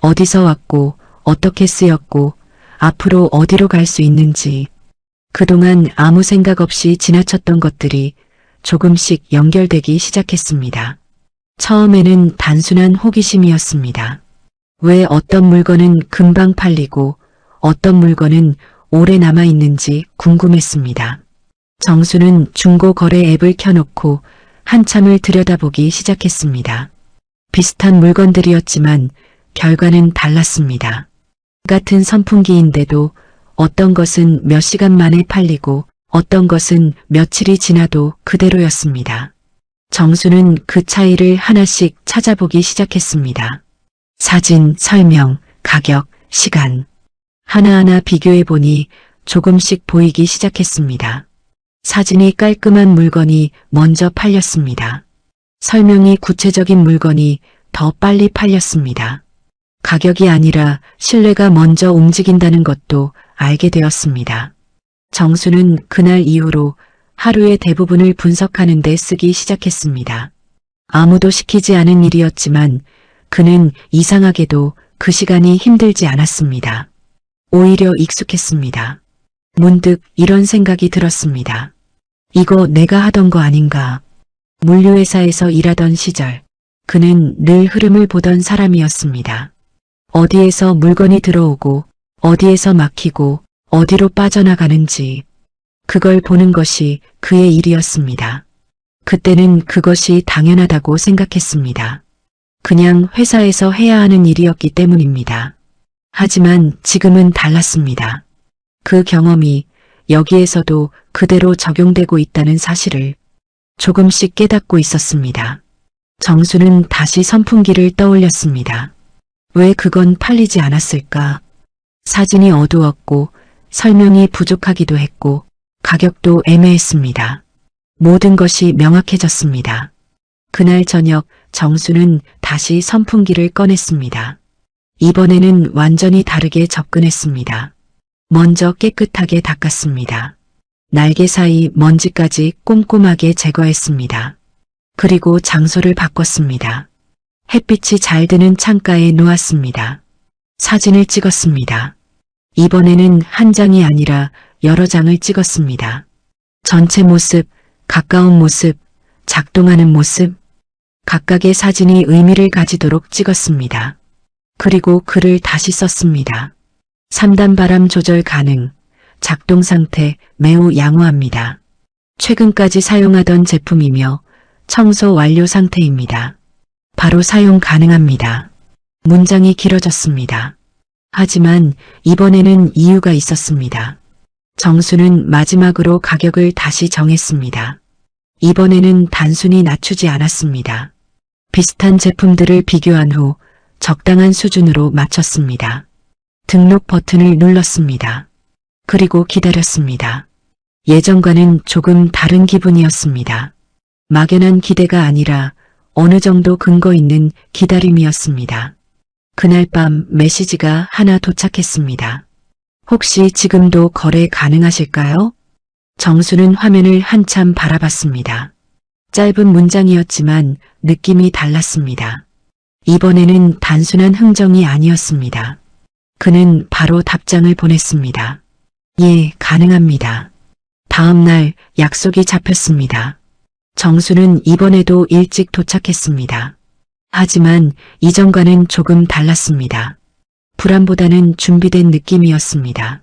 어디서 왔고 어떻게 쓰였고 앞으로 어디로 갈 수 있는지 그동안 아무 생각 없이 지나쳤던 것들이 조금씩 연결되기 시작했습니다. 처음에는 단순한 호기심이었습니다. 왜 어떤 물건은 금방 팔리고 어떤 물건은 오래 남아있는지 궁금했습니다. 정수는 중고 거래 앱을 켜놓고 한참을 들여다보기 시작했습니다. 비슷한 물건들이었지만 결과는 달랐습니다. 같은 선풍기인데도 어떤 것은 몇 시간 만에 팔리고 어떤 것은 며칠이 지나도 그대로였습니다. 정수는 그 차이를 하나씩 찾아보기 시작했습니다. 사진, 설명, 가격, 시간. 하나하나 비교해보니 조금씩 보이기 시작했습니다. 사진이 깔끔한 물건이 먼저 팔렸습니다. 설명이 구체적인 물건이 더 빨리 팔렸습니다. 가격이 아니라 신뢰가 먼저 움직인다는 것도 알게 되었습니다. 정수는 그날 이후로 하루의 대부분을 분석하는 데 쓰기 시작했습니다. 아무도 시키지 않은 일이었지만 그는 이상하게도 그 시간이 힘들지 않았습니다. 오히려 익숙했습니다. 문득 이런 생각이 들었습니다. 이거 내가 하던 거 아닌가. 물류회사에서 일하던 시절 그는 늘 흐름을 보던 사람이었습니다. 어디에서 물건이 들어오고 어디에서 막히고 어디로 빠져나가는지 그걸 보는 것이 그의 일이었습니다. 그때는 그것이 당연하다고 생각했습니다. 그냥 회사에서 해야 하는 일이었기 때문입니다. 하지만 지금은 달랐습니다. 그 경험이 여기에서도 그대로 적용되고 있다는 사실을 조금씩 깨닫고 있었습니다. 정수는 다시 선풍기를 떠올렸습니다. 왜 그건 팔리지 않았을까? 사진이 어두웠고 설명이 부족하기도 했고 가격도 애매했습니다. 모든 것이 명확해졌습니다. 그날 저녁 정수는 다시 선풍기를 꺼냈습니다. 이번에는 완전히 다르게 접근했습니다. 먼저 깨끗하게 닦았습니다. 날개 사이 먼지까지 꼼꼼하게 제거했습니다. 그리고 장소를 바꿨습니다. 햇빛이 잘 드는 창가에 놓았습니다. 사진을 찍었습니다. 이번에는 한 장이 아니라 여러 장을 찍었습니다. 전체 모습, 가까운 모습, 작동하는 모습, 각각의 사진이 의미를 가지도록 찍었습니다. 그리고 글을 다시 썼습니다. 3단 바람 조절 가능, 작동 상태 매우 양호합니다. 최근까지 사용하던 제품이며 청소 완료 상태입니다. 바로 사용 가능합니다. 문장이 길어졌습니다. 하지만 이번에는 이유가 있었습니다. 정수는 마지막으로 가격을 다시 정했습니다. 이번에는 단순히 낮추지 않았습니다. 비슷한 제품들을 비교한 후 적당한 수준으로 맞췄습니다. 등록 버튼을 눌렀습니다. 그리고 기다렸습니다. 예전과는 조금 다른 기분이었습니다. 막연한 기대가 아니라 어느 정도 근거 있는 기다림이었습니다. 그날 밤 메시지가 하나 도착했습니다. 혹시 지금도 거래 가능하실까요? 정수는 화면을 한참 바라봤습니다. 짧은 문장이었지만 느낌이 달랐습니다. 이번에는 단순한 흥정이 아니었습니다. 그는 바로 답장을 보냈습니다. 예, 가능합니다. 다음 날 약속이 잡혔습니다. 정수는 이번에도 일찍 도착했습니다. 하지만 이전과는 조금 달랐습니다. 불안보다는 준비된 느낌이었습니다.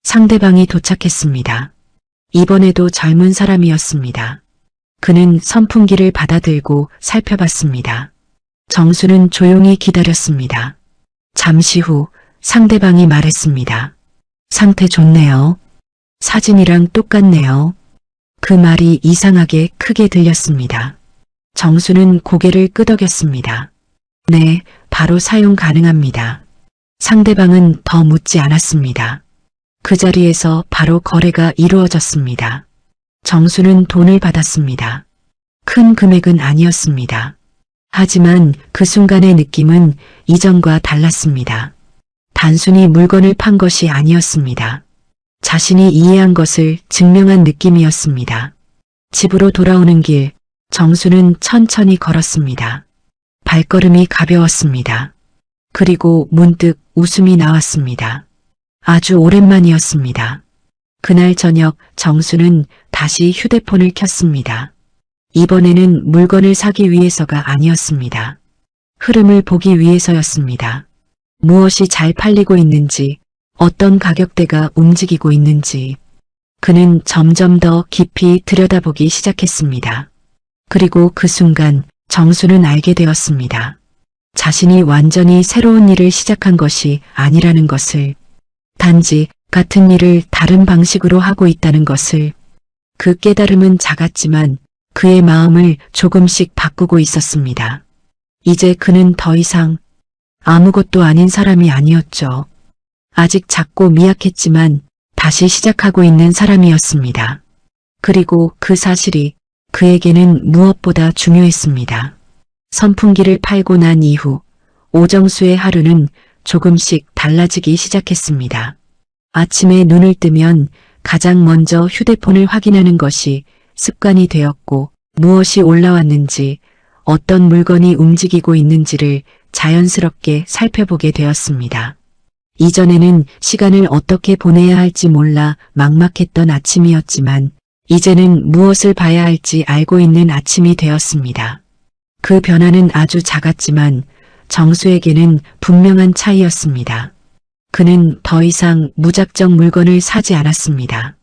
상대방이 도착했습니다. 이번에도 젊은 사람이었습니다. 그는 선풍기를 받아들고 살펴봤습니다. 정수는 조용히 기다렸습니다. 잠시 후 상대방이 말했습니다. 상태 좋네요. 사진이랑 똑같네요. 그 말이 이상하게 크게 들렸습니다. 정수는 고개를 끄덕였습니다. 네, 바로 사용 가능합니다. 상대방은 더 묻지 않았습니다. 그 자리에서 바로 거래가 이루어졌습니다. 정수는 돈을 받았습니다. 큰 금액은 아니었습니다. 하지만 그 순간의 느낌은 이전과 달랐습니다. 단순히 물건을 판 것이 아니었습니다. 자신이 이해한 것을 증명한 느낌이었습니다. 집으로 돌아오는 길, 정수는 천천히 걸었습니다. 발걸음이 가벼웠습니다. 그리고 문득 웃음이 나왔습니다. 아주 오랜만이었습니다. 그날 저녁 정수는 다시 휴대폰을 켰습니다. 이번에는 물건을 사기 위해서가 아니었습니다. 흐름을 보기 위해서였습니다. 무엇이 잘 팔리고 있는지, 어떤 가격대가 움직이고 있는지, 그는 점점 더 깊이 들여다보기 시작했습니다. 그리고 그 순간 정수는 알게 되었습니다. 자신이 완전히 새로운 일을 시작한 것이 아니라는 것을, 단지 같은 일을 다른 방식으로 하고 있다는 것을. 그 깨달음은 작았지만 그의 마음을 조금씩 바꾸고 있었습니다. 이제 그는 더 이상 아무것도 아닌 사람이 아니었죠. 아직 작고 미약했지만 다시 시작하고 있는 사람이었습니다. 그리고 그 사실이 그에게는 무엇보다 중요했습니다. 선풍기를 팔고 난 이후 오정수의 하루는 조금씩 달라지기 시작했습니다. 아침에 눈을 뜨면 가장 먼저 휴대폰을 확인하는 것이 습관이 되었고, 무엇이 올라왔는지, 어떤 물건이 움직이고 있는지를 자연스럽게 살펴보게 되었습니다. 이전에는 시간을 어떻게 보내야 할지 몰라 막막했던 아침이었지만 이제는 무엇을 봐야 할지 알고 있는 아침이 되었습니다. 그 변화는 아주 작았지만 정수에게는 분명한 차이였습니다. 그는 더 이상 무작정 물건을 사지 않았습니다.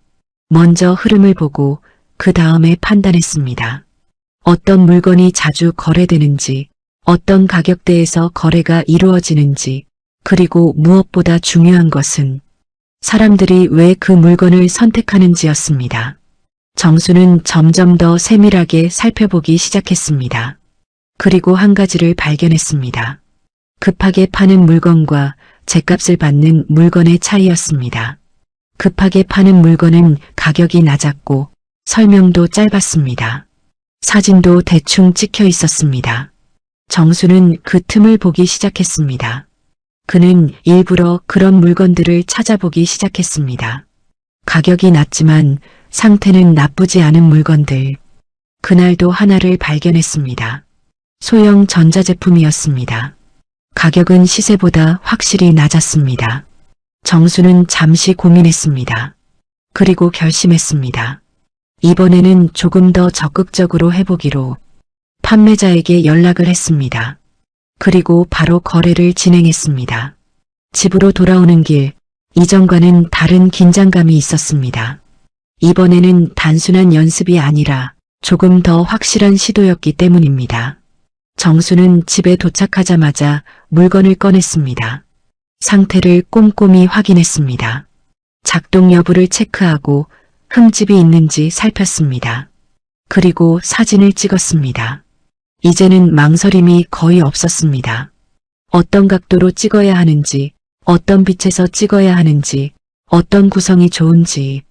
먼저 흐름을 보고 그 다음에 판단했습니다. 어떤 물건이 자주 거래되는지, 어떤 가격대에서 거래가 이루어지는지, 그리고 무엇보다 중요한 것은 사람들이 왜 그 물건을 선택하는지였습니다. 정수는 점점 더 세밀하게 살펴보기 시작했습니다. 그리고 한 가지를 발견했습니다. 급하게 파는 물건과 죗값을 받는 물건의 차이였습니다. 급하게 파는 물건은 가격이 낮았고 설명도 짧았습니다. 사진도 대충 찍혀 있었습니다. 정수는 그 틈을 보기 시작했습니다. 그는 일부러 그런 물건들을 찾아보기 시작했습니다. 가격이 낮지만 상태는 나쁘지 않은 물건들. 그날도 하나를 발견했습니다. 소형 전자제품이었습니다. 가격은 시세보다 확실히 낮았습니다. 정수는 잠시 고민했습니다. 그리고 결심했습니다. 이번에는 조금 더 적극적으로 해보기로. 판매자에게 연락을 했습니다. 그리고 바로 거래를 진행했습니다. 집으로 돌아오는 길, 이전과는 다른 긴장감이 있었습니다. 이번에는 단순한 연습이 아니라 조금 더 확실한 시도였기 때문입니다. 정수는 집에 도착하자마자 물건을 꺼냈습니다. 상태를 꼼꼼히 확인했습니다. 작동 여부를 체크하고 흠집이 있는지 살폈습니다. 그리고 사진을 찍었습니다. 이제는 망설임이 거의 없었습니다. 어떤 각도로 찍어야 하는지, 어떤 빛에서 찍어야 하는지, 어떤 구성이 좋은지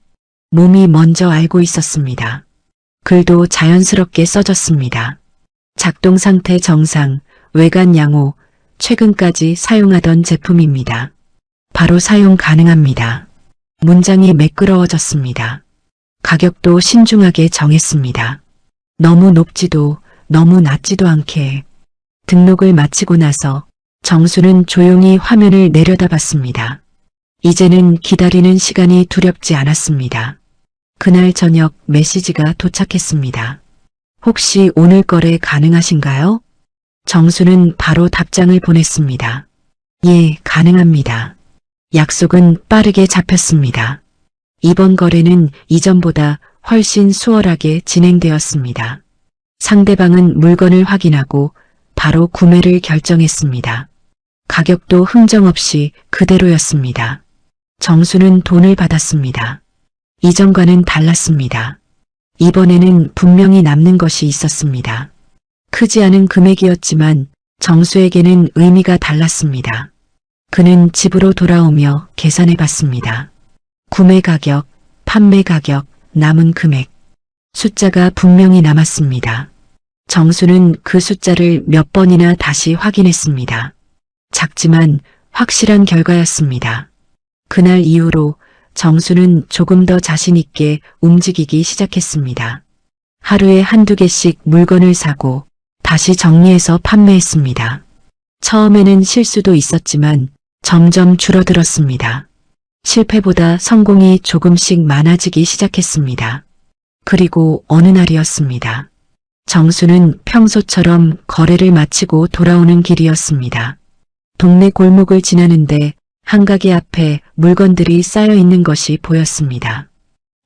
몸이 먼저 알고 있었습니다. 글도 자연스럽게 써졌습니다. 작동 상태 정상, 외관 양호, 최근까지 사용하던 제품입니다. 바로 사용 가능합니다. 문장이 매끄러워졌습니다. 가격도 신중하게 정했습니다. 너무 높지도 너무 낮지도 않게. 등록을 마치고 나서 정수는 조용히 화면을 내려다봤습니다. 이제는 기다리는 시간이 두렵지 않았습니다. 그날 저녁 메시지가 도착했습니다. 혹시 오늘 거래 가능하신가요? 정수는 바로 답장을 보냈습니다. 예, 가능합니다. 약속은 빠르게 잡혔습니다. 이번 거래는 이전보다 훨씬 수월하게 진행되었습니다. 상대방은 물건을 확인하고 바로 구매를 결정했습니다. 가격도 흥정 없이 그대로였습니다. 정수는 돈을 받았습니다. 이전과는 달랐습니다. 이번에는 분명히 남는 것이 있었습니다. 크지 않은 금액이었지만 정수에게는 의미가 달랐습니다. 그는 집으로 돌아오며 계산해 봤습니다. 구매 가격, 판매 가격, 남은 금액. 숫자가 분명히 남았습니다. 정수는 그 숫자를 몇 번이나 다시 확인했습니다. 작지만 확실한 결과였습니다. 그날 이후로 정수는 조금 더 자신 있게 움직이기 시작했습니다. 하루에 한두 개씩 물건을 사고 다시 정리해서 판매했습니다. 처음에는 실수도 있었지만 점점 줄어들었습니다. 실패보다 성공이 조금씩 많아지기 시작했습니다. 그리고 어느 날이었습니다. 정수는 평소처럼 거래를 마치고 돌아오는 길이었습니다. 동네 골목을 지나는데 한 가게 앞에 물건들이 쌓여 있는 것이 보였습니다.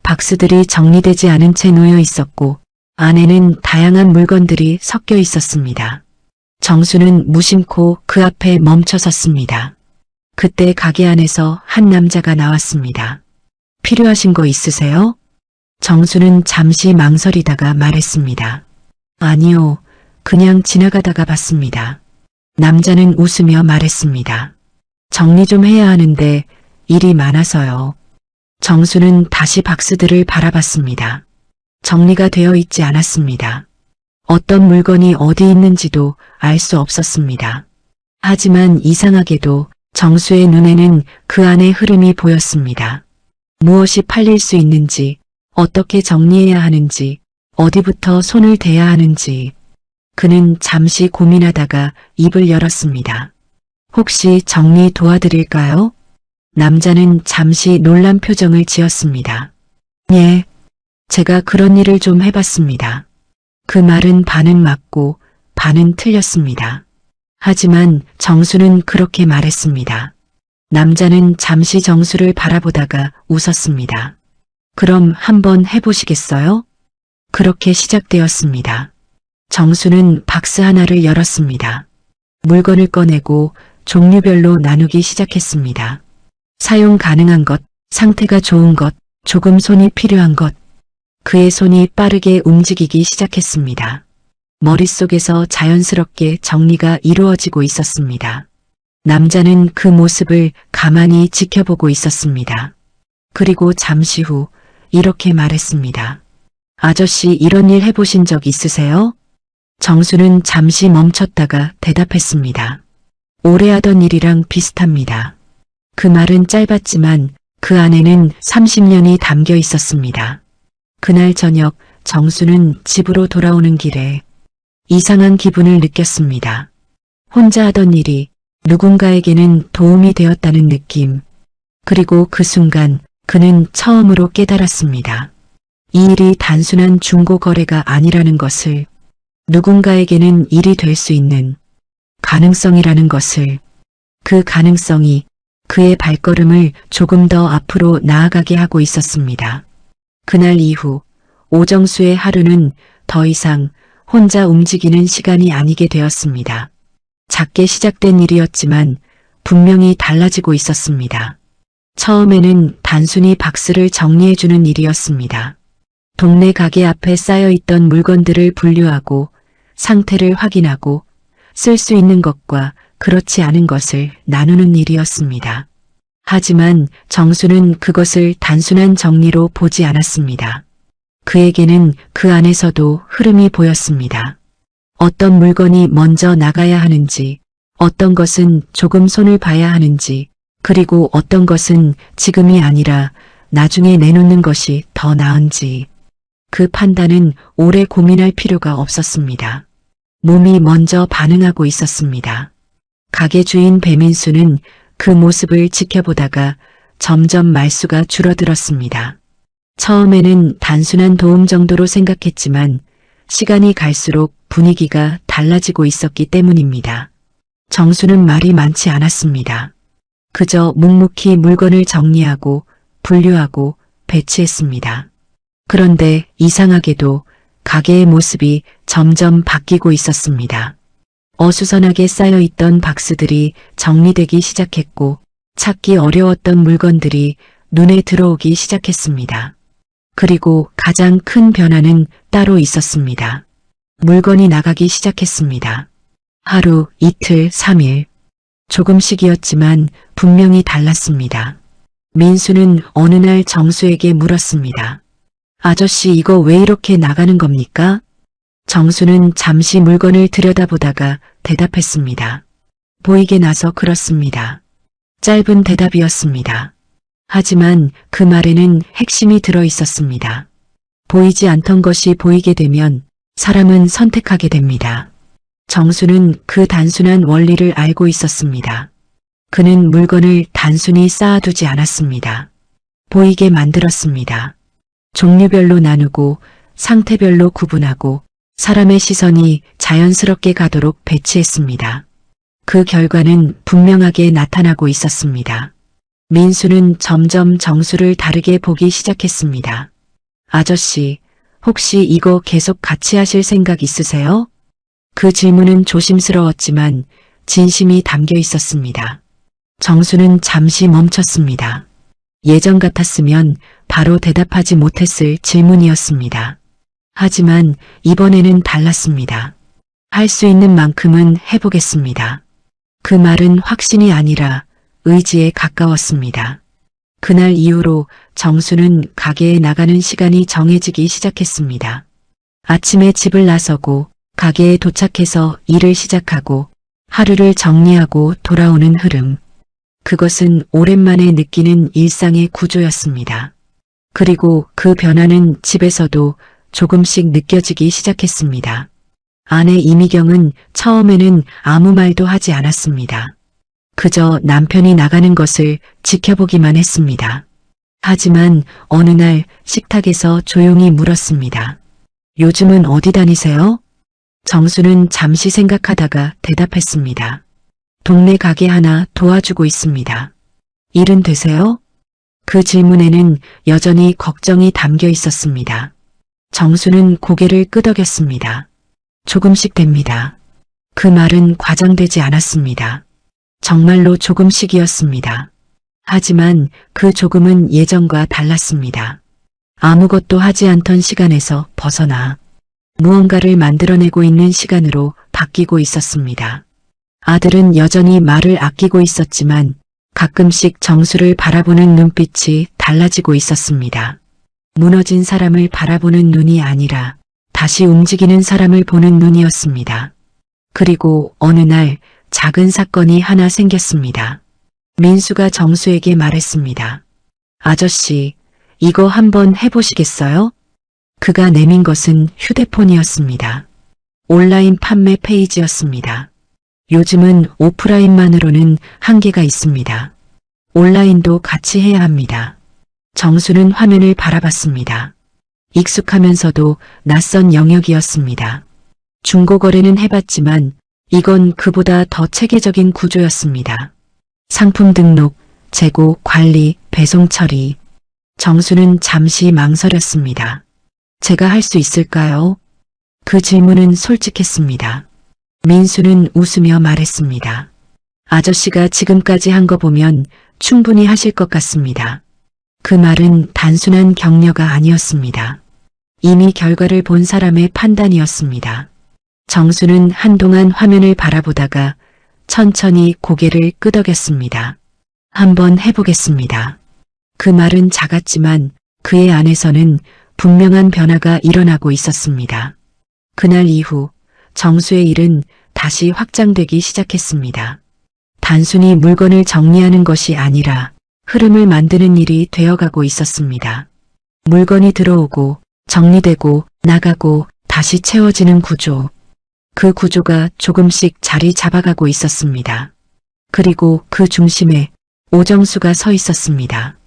박스들이 정리되지 않은 채 놓여 있었고 안에는 다양한 물건들이 섞여 있었습니다. 정수는 무심코 그 앞에 멈춰 섰습니다. 그때 가게 안에서 한 남자가 나왔습니다. 필요하신 거 있으세요? 정수는 잠시 망설이다가 말했습니다. 아니요, 그냥 지나가다가 봤습니다. 남자는 웃으며 말했습니다. 정리 좀 해야 하는데 일이 많아서요. 정수는 다시 박스들을 바라봤습니다. 정리가 되어 있지 않았습니다. 어떤 물건이 어디 있는지도 알 수 없었습니다. 하지만 이상하게도 정수의 눈에는 그 안의 흐름이 보였습니다. 무엇이 팔릴 수 있는지, 어떻게 정리해야 하는지, 어디부터 손을 대야 하는지. 그는 잠시 고민하다가 입을 열었습니다. 혹시 정리 도와드릴까요? 남자는 잠시 놀란 표정을 지었습니다. 예, 제가 그런 일을 좀 해봤습니다. 그 말은 반은 맞고 반은 틀렸습니다. 하지만 정수는 그렇게 말했습니다. 남자는 잠시 정수를 바라보다가 웃었습니다. 그럼 한번 해보시겠어요? 그렇게 시작되었습니다. 정수는 박스 하나를 열었습니다. 물건을 꺼내고 종류별로 나누기 시작했습니다. 사용 가능한 것, 상태가 좋은 것, 조금 손이 필요한 것. 그의 손이 빠르게 움직이기 시작했습니다. 머릿속에서 자연스럽게 정리가 이루어지고 있었습니다. 남자는 그 모습을 가만히 지켜보고 있었습니다. 그리고 잠시 후 이렇게 말했습니다. 아저씨, 이런 일 해보신 적 있으세요? 정수는 잠시 멈췄다가 대답했습니다. 오래 하던 일이랑 비슷합니다. 그 말은 짧았지만 그 안에는 30년이 담겨 있었습니다. 그날 저녁 정수는 집으로 돌아오는 길에 이상한 기분을 느꼈습니다. 혼자 하던 일이 누군가에게는 도움이 되었다는 느낌. 그리고 그 순간 그는 처음으로 깨달았습니다. 이 일이 단순한 중고 거래가 아니라는 것을, 누군가에게는 일이 될 수 있는 가능성이라는 것을, 그 가능성이 그의 발걸음을 조금 더 앞으로 나아가게 하고 있었습니다. 그날 이후 오정수의 하루는 더 이상 혼자 움직이는 시간이 아니게 되었습니다. 작게 시작된 일이었지만 분명히 달라지고 있었습니다. 처음에는 단순히 박스를 정리해주는 일이었습니다. 동네 가게 앞에 쌓여있던 물건들을 분류하고 상태를 확인하고 쓸 수 있는 것과 그렇지 않은 것을 나누는 일이었습니다. 하지만 정수는 그것을 단순한 정리로 보지 않았습니다. 그에게는 그 안에서도 흐름이 보였습니다. 어떤 물건이 먼저 나가야 하는지, 어떤 것은 조금 손을 봐야 하는지, 그리고 어떤 것은 지금이 아니라 나중에 내놓는 것이 더 나은지. 그 판단은 오래 고민할 필요가 없었습니다. 몸이 먼저 반응하고 있었습니다. 가게 주인 배민수는 그 모습을 지켜보다가 점점 말수가 줄어들었습니다. 처음에는 단순한 도움 정도로 생각했지만 시간이 갈수록 분위기가 달라지고 있었기 때문입니다. 정수는 말이 많지 않았습니다. 그저 묵묵히 물건을 정리하고 분류하고 배치했습니다. 그런데 이상하게도 가게의 모습이 점점 바뀌고 있었습니다. 어수선하게 쌓여있던 박스들이 정리되기 시작했고 찾기 어려웠던 물건들이 눈에 들어오기 시작했습니다. 그리고 가장 큰 변화는 따로 있었습니다. 물건이 나가기 시작했습니다. 하루, 이틀, 3일. 조금씩이었지만 분명히 달랐습니다. 민수는 어느 날 정수에게 물었습니다. 아저씨, 이거 왜 이렇게 나가는 겁니까? 정수는 잠시 물건을 들여다보다가 대답했습니다. 보이게 나서 그렇습니다. 짧은 대답이었습니다. 하지만 그 말에는 핵심이 들어 있었습니다. 보이지 않던 것이 보이게 되면 사람은 선택하게 됩니다. 정수는 그 단순한 원리를 알고 있었습니다. 그는 물건을 단순히 쌓아두지 않았습니다. 보이게 만들었습니다. 종류별로 나누고 상태별로 구분하고 사람의 시선이 자연스럽게 가도록 배치했습니다. 그 결과는 분명하게 나타나고 있었습니다. 민수는 점점 정수를 다르게 보기 시작했습니다. 아저씨, 혹시 이거 계속 같이 하실 생각 있으세요? 그 질문은 조심스러웠지만 진심이 담겨 있었습니다. 정수는 잠시 멈췄습니다. 예전 같았으면 바로 대답하지 못했을 질문이었습니다. 하지만 이번에는 달랐습니다. 할 수 있는 만큼은 해보겠습니다. 그 말은 확신이 아니라 의지에 가까웠습니다. 그날 이후로 정수는 가게에 나가는 시간이 정해지기 시작했습니다. 아침에 집을 나서고 가게에 도착해서 일을 시작하고 하루를 정리하고 돌아오는 흐름. 그것은 오랜만에 느끼는 일상의 구조였습니다. 그리고 그 변화는 집에서도 조금씩 느껴지기 시작했습니다. 아내 이미경은 처음에는 아무 말도 하지 않았습니다. 그저 남편이 나가는 것을 지켜보기만 했습니다. 하지만 어느 날 식탁에서 조용히 물었습니다. 요즘은 어디 다니세요? 정수는 잠시 생각하다가 대답했습니다. 동네 가게 하나 도와주고 있습니다. 일은 되세요? 그 질문에는 여전히 걱정이 담겨 있었습니다. 정수는 고개를 끄덕였습니다. 조금씩 됩니다. 그 말은 과장되지 않았습니다. 정말로 조금씩이었습니다. 하지만 그 조금은 예전과 달랐습니다. 아무것도 하지 않던 시간에서 벗어나 무언가를 만들어내고 있는 시간으로 바뀌고 있었습니다. 아들은 여전히 말을 아끼고 있었지만 가끔씩 정수를 바라보는 눈빛이 달라지고 있었습니다. 무너진 사람을 바라보는 눈이 아니라 다시 움직이는 사람을 보는 눈이었습니다. 그리고 어느 날 작은 사건이 하나 생겼습니다. 민수가 정수에게 말했습니다. 아저씨, 이거 한번 해보시겠어요? 그가 내민 것은 휴대폰이었습니다. 온라인 판매 페이지였습니다. 요즘은 오프라인만으로는 한계가 있습니다. 온라인도 같이 해야 합니다. 정수는 화면을 바라봤습니다. 익숙하면서도 낯선 영역이었습니다. 중고거래는 해봤지만 이건 그보다 더 체계적인 구조였습니다. 상품 등록, 재고, 관리, 배송 처리. 정수는 잠시 망설였습니다. 제가 할 수 있을까요? 그 질문은 솔직했습니다. 민수는 웃으며 말했습니다. 아저씨가 지금까지 한 거 보면 충분히 하실 것 같습니다. 그 말은 단순한 격려가 아니었습니다. 이미 결과를 본 사람의 판단이었습니다. 정수는 한동안 화면을 바라보다가 천천히 고개를 끄덕였습니다. 한번 해보겠습니다. 그 말은 작았지만 그의 안에서는 분명한 변화가 일어나고 있었습니다. 그날 이후 정수의 일은 다시 확장되기 시작했습니다. 단순히 물건을 정리하는 것이 아니라 흐름을 만드는 일이 되어가고 있었습니다. 물건이 들어오고 정리되고 나가고 다시 채워지는 구조. 그 구조가 조금씩 자리 잡아가고 있었습니다. 그리고 그 중심에 오정수가 서 있었습니다.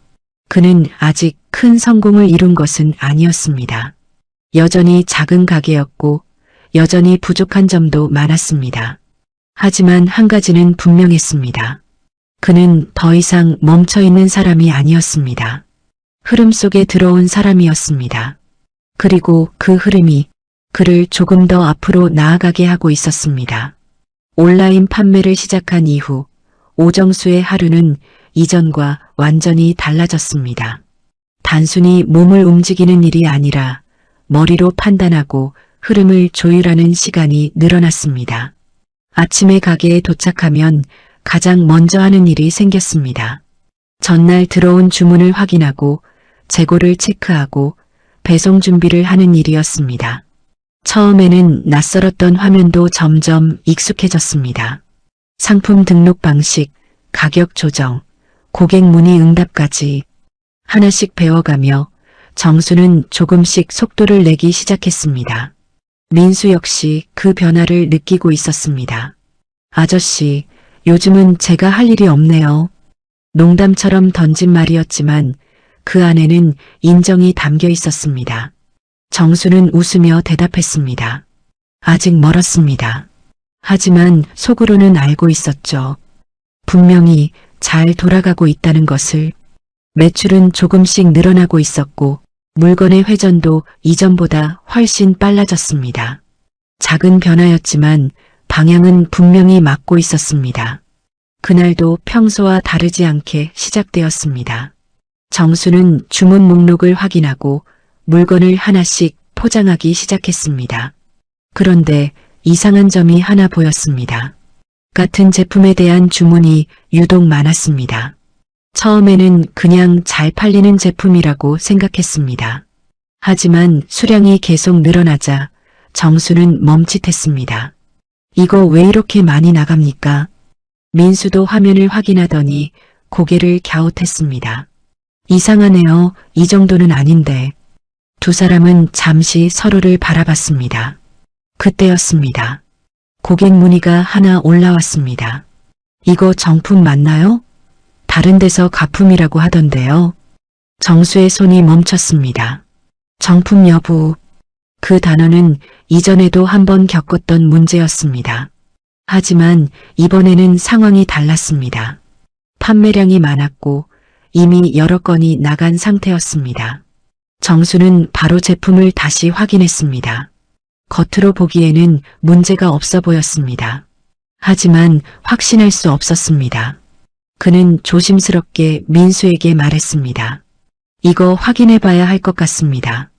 그는 아직 큰 성공을 이룬 것은 아니었습니다. 여전히 작은 가게였고 여전히 부족한 점도 많았습니다. 하지만 한 가지는 분명했습니다. 그는 더 이상 멈춰있는 사람이 아니었습니다. 흐름 속에 들어온 사람이었습니다. 그리고 그 흐름이 그를 조금 더 앞으로 나아가게 하고 있었습니다. 온라인 판매를 시작한 이후 오정수의 하루는 이전과 완전히 달라졌습니다. 단순히 몸을 움직이는 일이 아니라 머리로 판단하고 흐름을 조율하는 시간이 늘어났습니다. 아침에 가게에 도착하면 가장 먼저 하는 일이 생겼습니다. 전날 들어온 주문을 확인하고 재고를 체크하고 배송 준비를 하는 일이었습니다. 처음에는 낯설었던 화면도 점점 익숙해졌습니다. 상품 등록 방식, 가격 조정, 고객 문의 응답까지 하나씩 배워가며 정수는 조금씩 속도를 내기 시작했습니다. 민수 역시 그 변화를 느끼고 있었습니다. 아저씨, 요즘은 제가 할 일이 없네요. 농담처럼 던진 말이었지만 그 안에는 인정이 담겨 있었습니다. 정수는 웃으며 대답했습니다. 아직 멀었습니다. 하지만 속으로는 알고 있었죠. 분명히 잘 돌아가고 있다는 것을. 매출은 조금씩 늘어나고 있었고 물건의 회전도 이전보다 훨씬 빨라졌습니다. 작은 변화였지만 방향은 분명히 맞고 있었습니다. 그날도 평소와 다르지 않게 시작되었습니다. 정수는 주문 목록을 확인하고 물건을 하나씩 포장하기 시작했습니다. 그런데 이상한 점이 하나 보였습니다. 같은 제품에 대한 주문이 유독 많았습니다. 처음에는 그냥 잘 팔리는 제품이라고 생각했습니다. 하지만 수량이 계속 늘어나자 정수는 멈칫했습니다. 이거 왜 이렇게 많이 나갑니까? 민수도 화면을 확인하더니 고개를 갸웃했습니다. 이상하네요. 이 정도는 아닌데. 두 사람은 잠시 서로를 바라봤습니다. 그때였습니다. 고객 문의가 하나 올라왔습니다. 이거 정품 맞나요? 다른 데서 가품이라고 하던데요. 정수의 손이 멈췄습니다. 정품 여부. 그 단어는 이전에도 한번 겪었던 문제였습니다. 하지만 이번에는 상황이 달랐습니다. 판매량이 많았고 이미 여러 건이 나간 상태였습니다. 정수는 바로 제품을 다시 확인했습니다. 겉으로 보기에는 문제가 없어 보였습니다. 하지만 확신할 수 없었습니다. 그는 조심스럽게 민수에게 말했습니다. 이거 확인해 봐야 할 것 같습니다.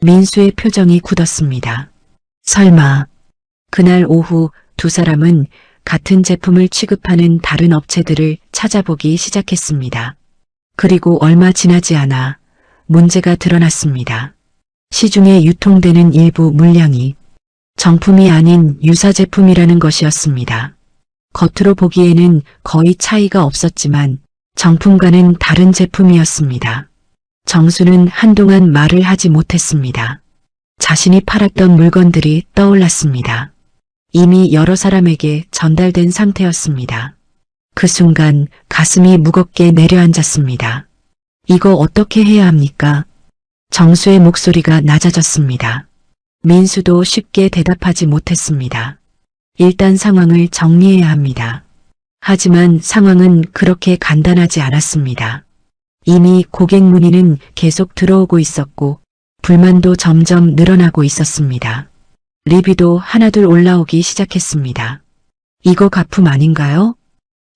민수의 표정이 굳었습니다. 설마. 그날 오후 두 사람은 같은 제품을 취급하는 다른 업체들을 찾아보기 시작했습니다. 그리고 얼마 지나지 않아 문제가 드러났습니다. 시중에 유통되는 일부 물량이 정품이 아닌 유사 제품이라는 것이었습니다. 겉으로 보기에는 거의 차이가 없었지만 정품과는 다른 제품이었습니다. 정수는 한동안 말을 하지 못했습니다. 자신이 팔았던 물건들이 떠올랐습니다. 이미 여러 사람에게 전달된 상태였습니다. 그 순간 가슴이 무겁게 내려앉았습니다. 이거 어떻게 해야 합니까? 정수의 목소리가 낮아졌습니다. 민수도 쉽게 대답하지 못했습니다. 일단 상황을 정리해야 합니다. 하지만 상황은 그렇게 간단하지 않았습니다. 이미 고객 문의는 계속 들어오고 있었고 불만도 점점 늘어나고 있었습니다. 리뷰도 하나둘 올라오기 시작했습니다. 이거 가품 아닌가요?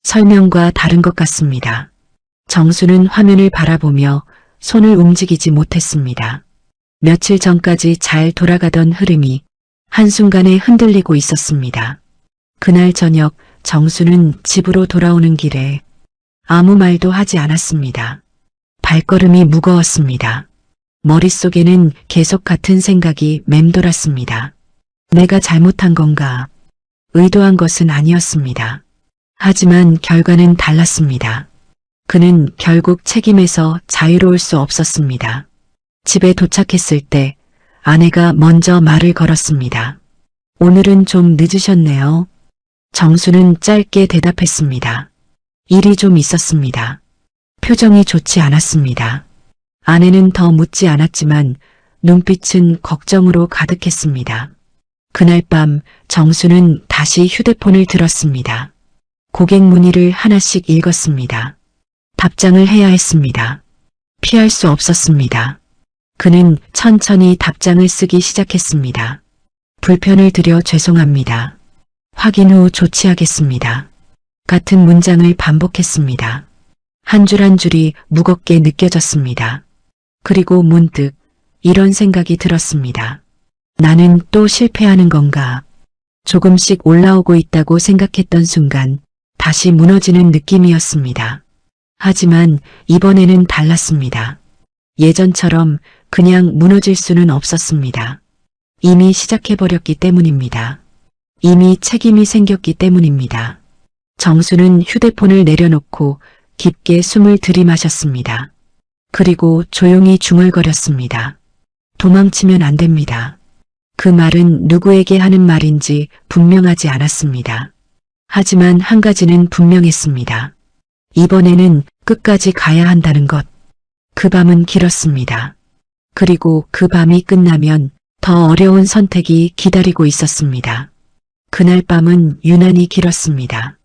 설명과 다른 것 같습니다. 정수는 화면을 바라보며 손을 움직이지 못했습니다. 며칠 전까지 잘 돌아가던 흐름이 한순간에 흔들리고 있었습니다. 그날 저녁 정수는 집으로 돌아오는 길에 아무 말도 하지 않았습니다. 발걸음이 무거웠습니다. 머릿속에는 계속 같은 생각이 맴돌았습니다. 내가 잘못한 건가? 의도한 것은 아니었습니다. 하지만 결과는 달랐습니다. 그는 결국 책임에서 자유로울 수 없었습니다. 집에 도착했을 때 아내가 먼저 말을 걸었습니다. 오늘은 좀 늦으셨네요. 정수는 짧게 대답했습니다. 일이 좀 있었습니다. 표정이 좋지 않았습니다. 아내는 더 묻지 않았지만 눈빛은 걱정으로 가득했습니다. 그날 밤 정수는 다시 휴대폰을 들었습니다. 고객 문의를 하나씩 읽었습니다. 답장을 해야 했습니다. 피할 수 없었습니다. 그는 천천히 답장을 쓰기 시작했습니다. 불편을 드려 죄송합니다. 확인 후 조치하겠습니다. 같은 문장을 반복했습니다. 한 줄 한 줄이 무겁게 느껴졌습니다. 그리고 문득 이런 생각이 들었습니다. 나는 또 실패하는 건가? 조금씩 올라오고 있다고 생각했던 순간 다시 무너지는 느낌이었습니다. 하지만 이번에는 달랐습니다. 예전처럼 그냥 무너질 수는 없었습니다. 이미 시작해버렸기 때문입니다. 이미 책임이 생겼기 때문입니다. 정수는 휴대폰을 내려놓고 깊게 숨을 들이마셨습니다. 그리고 조용히 중얼거렸습니다. 도망치면 안 됩니다. 그 말은 누구에게 하는 말인지 분명하지 않았습니다. 하지만 한 가지는 분명했습니다. 이번에는 끝까지 가야 한다는 것. 그 밤은 길었습니다. 그리고 그 밤이 끝나면 더 어려운 선택이 기다리고 있었습니다. 그날 밤은 유난히 길었습니다.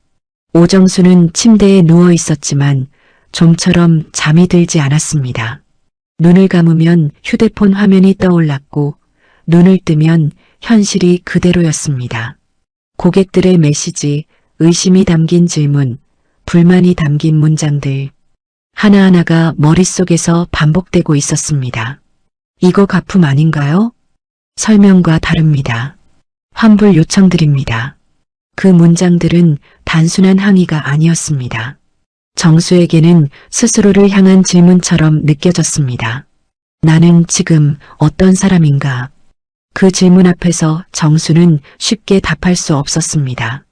오정수는 침대에 누워 있었지만 좀처럼 잠이 들지 않았습니다. 눈을 감으면 휴대폰 화면이 떠올랐고 눈을 뜨면 현실이 그대로였습니다. 고객들의 메시지, 의심이 담긴 질문, 불만이 담긴 문장들. 하나하나가 머릿속에서 반복되고 있었습니다. 이거 가품 아닌가요? 설명과 다릅니다. 환불 요청드립니다. 그 문장들은 단순한 항의가 아니었습니다. 정수에게는 스스로를 향한 질문처럼 느껴졌습니다. 나는 지금 어떤 사람인가? 그 질문 앞에서 정수는 쉽게 답할 수 없었습니다.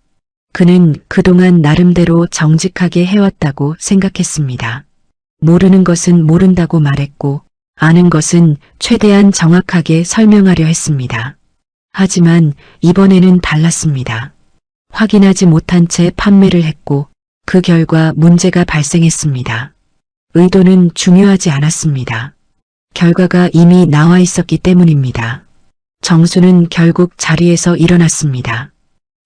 그는 그동안 나름대로 정직하게 해왔다고 생각했습니다. 모르는 것은 모른다고 말했고 아는 것은 최대한 정확하게 설명하려 했습니다. 하지만 이번에는 달랐습니다. 확인하지 못한 채 판매를 했고 그 결과 문제가 발생했습니다. 의도는 중요하지 않았습니다. 결과가 이미 나와 있었기 때문입니다. 정수는 결국 자리에서 일어났습니다.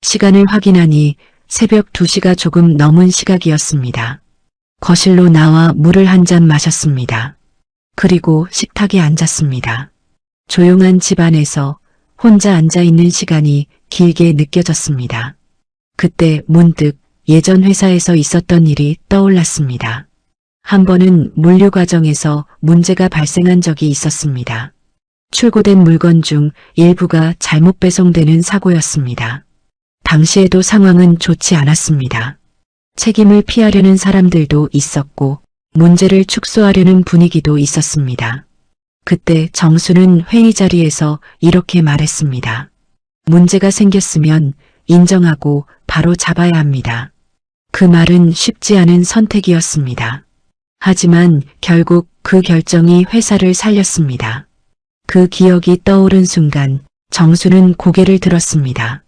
시간을 확인하니 새벽 2시가 조금 넘은 시각이었습니다. 거실로 나와 물을 한 잔 마셨습니다. 그리고 식탁에 앉았습니다. 조용한 집안에서 혼자 앉아있는 시간이 길게 느껴졌습니다. 그때 문득 예전 회사에서 있었던 일이 떠올랐습니다. 한 번은 물류 과정에서 문제가 발생한 적이 있었습니다. 출고된 물건 중 일부가 잘못 배송되는 사고였습니다. 당시에도 상황은 좋지 않았습니다. 책임을 피하려는 사람들도 있었고 문제를 축소하려는 분위기도 있었습니다. 그때 정수는 회의 자리에서 이렇게 말했습니다. 문제가 생겼으면 인정하고 바로 잡아야 합니다. 그 말은 쉽지 않은 선택이었습니다. 하지만 결국 그 결정이 회사를 살렸습니다. 그 기억이 떠오른 순간 정수는 고개를 들었습니다.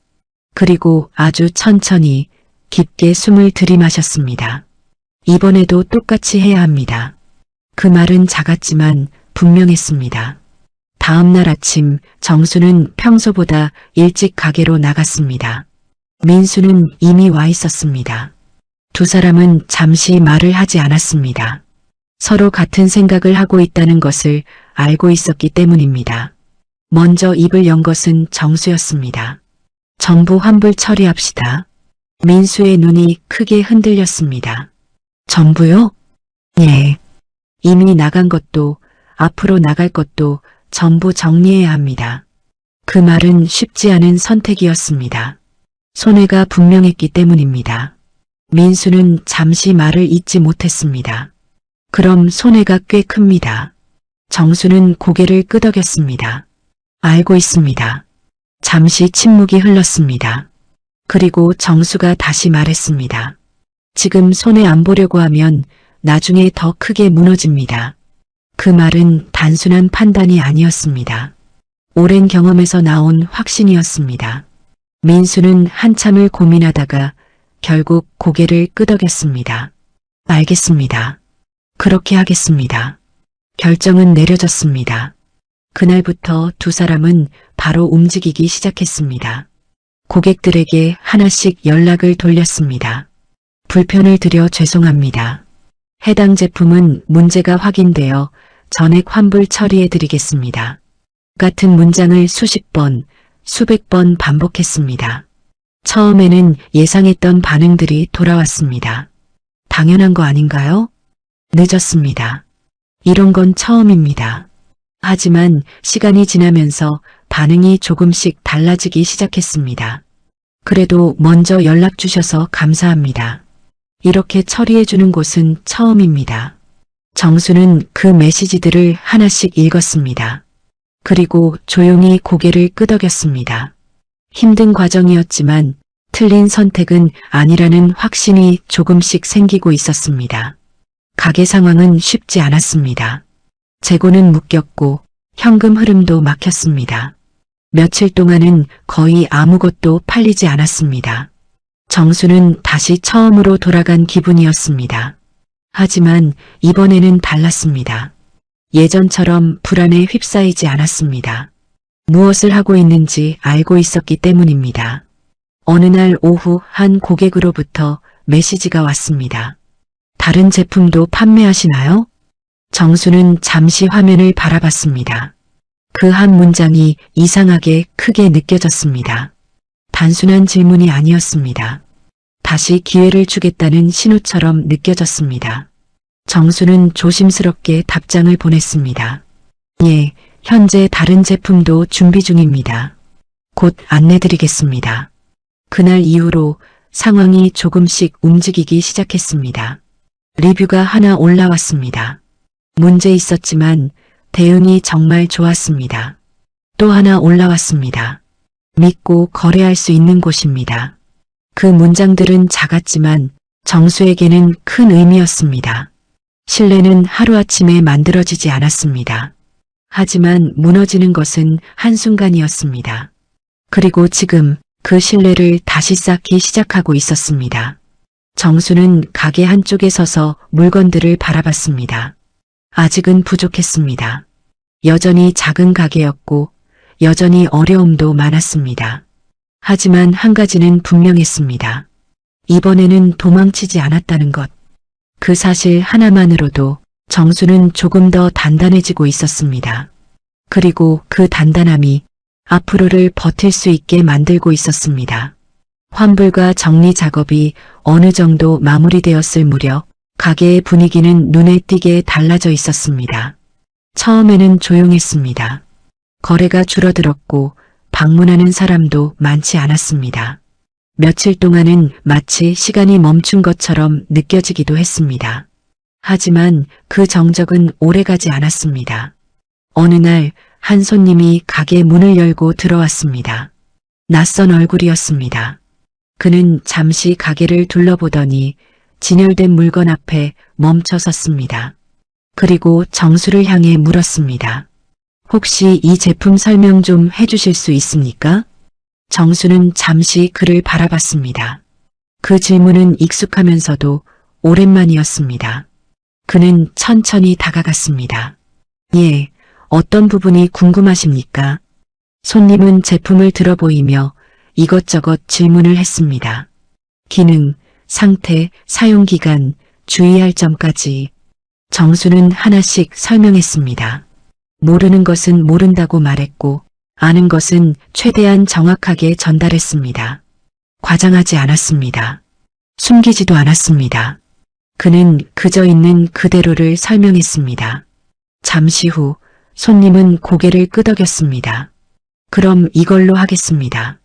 그리고 아주 천천히 깊게 숨을 들이마셨습니다. 이번에도 똑같이 해야 합니다. 그 말은 작았지만 분명했습니다. 다음 날 아침 정수는 평소보다 일찍 가게로 나갔습니다. 민수는 이미 와 있었습니다. 두 사람은 잠시 말을 하지 않았습니다. 서로 같은 생각을 하고 있다는 것을 알고 있었기 때문입니다. 먼저 입을 연 것은 정수였습니다. 전부 환불 처리합시다. 민수의 눈이 크게 흔들렸습니다. 전부요? 예. 이미 나간 것도 앞으로 나갈 것도 전부 정리해야 합니다. 그 말은 쉽지 않은 선택이었습니다. 손해가 분명했기 때문입니다. 민수는 잠시 말을 잇지 못했습니다. 그럼 손해가 꽤 큽니다. 정수는 고개를 끄덕였습니다. 알고 있습니다. 잠시 침묵이 흘렀습니다. 그리고 정수가 다시 말했습니다. 지금 손해 안 보려고 하면 나중에 더 크게 무너집니다. 그 말은 단순한 판단이 아니었습니다. 오랜 경험에서 나온 확신이었습니다. 민수는 한참을 고민하다가 결국 고개를 끄덕였습니다. 알겠습니다. 그렇게 하겠습니다. 결정은 내려졌습니다. 그날부터 두 사람은 바로 움직이기 시작했습니다. 고객들에게 하나씩 연락을 돌렸습니다. 불편을 드려 죄송합니다. 해당 제품은 문제가 확인되어 전액 환불 처리해 드리겠습니다. 같은 문장을 수십 번, 수백 번 반복했습니다. 처음에는 예상했던 반응들이 돌아왔습니다. 당연한 거 아닌가요? 늦었습니다. 이런 건 처음입니다. 하지만 시간이 지나면서 반응이 조금씩 달라지기 시작했습니다. 그래도 먼저 연락 주셔서 감사합니다. 이렇게 처리해 주는 곳은 처음입니다. 정수는 그 메시지들을 하나씩 읽었습니다. 그리고 조용히 고개를 끄덕였습니다. 힘든 과정이었지만 틀린 선택은 아니라는 확신이 조금씩 생기고 있었습니다. 가게 상황은 쉽지 않았습니다. 재고는 묶였고 현금 흐름도 막혔습니다. 며칠 동안은 거의 아무것도 팔리지 않았습니다. 정수는 다시 처음으로 돌아간 기분이었습니다. 하지만 이번에는 달랐습니다. 예전처럼 불안에 휩싸이지 않았습니다. 무엇을 하고 있는지 알고 있었기 때문입니다. 어느 날 오후 한 고객으로부터 메시지가 왔습니다. 다른 제품도 판매하시나요? 정수는 잠시 화면을 바라봤습니다. 그 한 문장이 이상하게 크게 느껴졌습니다. 단순한 질문이 아니었습니다. 다시 기회를 주겠다는 신호처럼 느껴졌습니다. 정수는 조심스럽게 답장을 보냈습니다. 예, 현재 다른 제품도 준비 중입니다. 곧 안내드리겠습니다. 그날 이후로 상황이 조금씩 움직이기 시작했습니다. 리뷰가 하나 올라왔습니다. 문제 있었지만 대응이 정말 좋았습니다. 또 하나 올라왔습니다. 믿고 거래할 수 있는 곳입니다. 그 문장들은 작았지만 정수에게는 큰 의미였습니다. 신뢰는 하루아침에 만들어지지 않았습니다. 하지만 무너지는 것은 한순간이었습니다. 그리고 지금 그 신뢰를 다시 쌓기 시작하고 있었습니다. 정수는 가게 한쪽에 서서 물건들을 바라봤습니다. 아직은 부족했습니다. 여전히 작은 가게였고 여전히 어려움도 많았습니다. 하지만 한 가지는 분명했습니다. 이번에는 도망치지 않았다는 것. 그 사실 하나만으로도 정수는 조금 더 단단해지고 있었습니다. 그리고 그 단단함이 앞으로를 버틸 수 있게 만들고 있었습니다. 환불과 정리 작업이 어느 정도 마무리되었을 무렵 가게의 분위기는 눈에 띄게 달라져 있었습니다. 처음에는 조용했습니다. 거래가 줄어들었고 방문하는 사람도 많지 않았습니다. 며칠 동안은 마치 시간이 멈춘 것처럼 느껴지기도 했습니다. 하지만 그 정적은 오래가지 않았습니다. 어느 날 한 손님이 가게 문을 열고 들어왔습니다. 낯선 얼굴이었습니다. 그는 잠시 가게를 둘러보더니 진열된 물건 앞에 멈춰 섰습니다. 그리고 정수를 향해 물었습니다. 혹시 이 제품 설명 좀 해주실 수 있습니까? 정수는 잠시 그를 바라봤습니다. 그 질문은 익숙하면서도 오랜만이었습니다. 그는 천천히 다가갔습니다. 예, 어떤 부분이 궁금하십니까? 손님은 제품을 들어보이며 이것저것 질문을 했습니다. 기능, 상태, 사용기간, 주의할 점까지. 정수는 하나씩 설명했습니다. 모르는 것은 모른다고 말했고 아는 것은 최대한 정확하게 전달했습니다. 과장하지 않았습니다. 숨기지도 않았습니다. 그는 그저 있는 그대로를 설명했습니다. 잠시 후 손님은 고개를 끄덕였습니다. 그럼 이걸로 하겠습니다.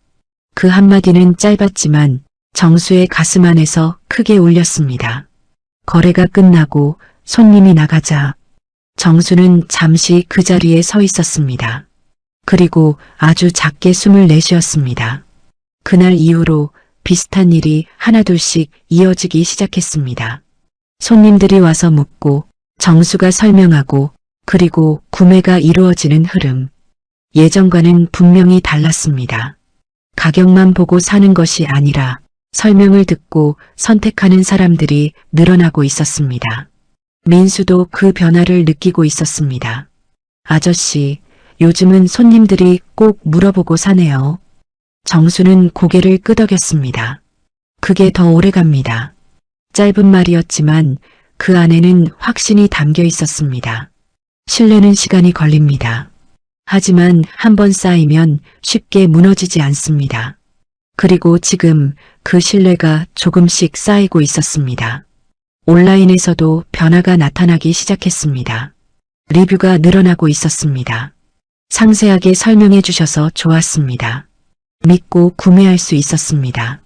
그 한마디는 짧았지만 정수의 가슴 안에서 크게 울렸습니다. 거래가 끝나고 손님이 나가자 정수는 잠시 그 자리에 서 있었습니다. 그리고 아주 작게 숨을 내쉬었습니다. 그날 이후로 비슷한 일이 하나둘씩 이어지기 시작했습니다. 손님들이 와서 묻고 정수가 설명하고 그리고 구매가 이루어지는 흐름. 예전과는 분명히 달랐습니다. 가격만 보고 사는 것이 아니라 설명을 듣고 선택하는 사람들이 늘어나고 있었습니다. 민수도 그 변화를 느끼고 있었습니다. 아저씨, 요즘은 손님들이 꼭 물어보고 사네요. 정수는 고개를 끄덕였습니다. 그게 더 오래갑니다. 짧은 말이었지만 그 안에는 확신이 담겨 있었습니다. 신뢰는 시간이 걸립니다. 하지만 한번 쌓이면 쉽게 무너지지 않습니다. 그리고 지금 그 신뢰가 조금씩 쌓이고 있었습니다. 온라인에서도 변화가 나타나기 시작했습니다. 리뷰가 늘어나고 있었습니다. 상세하게 설명해 주셔서 좋았습니다. 믿고 구매할 수 있었습니다.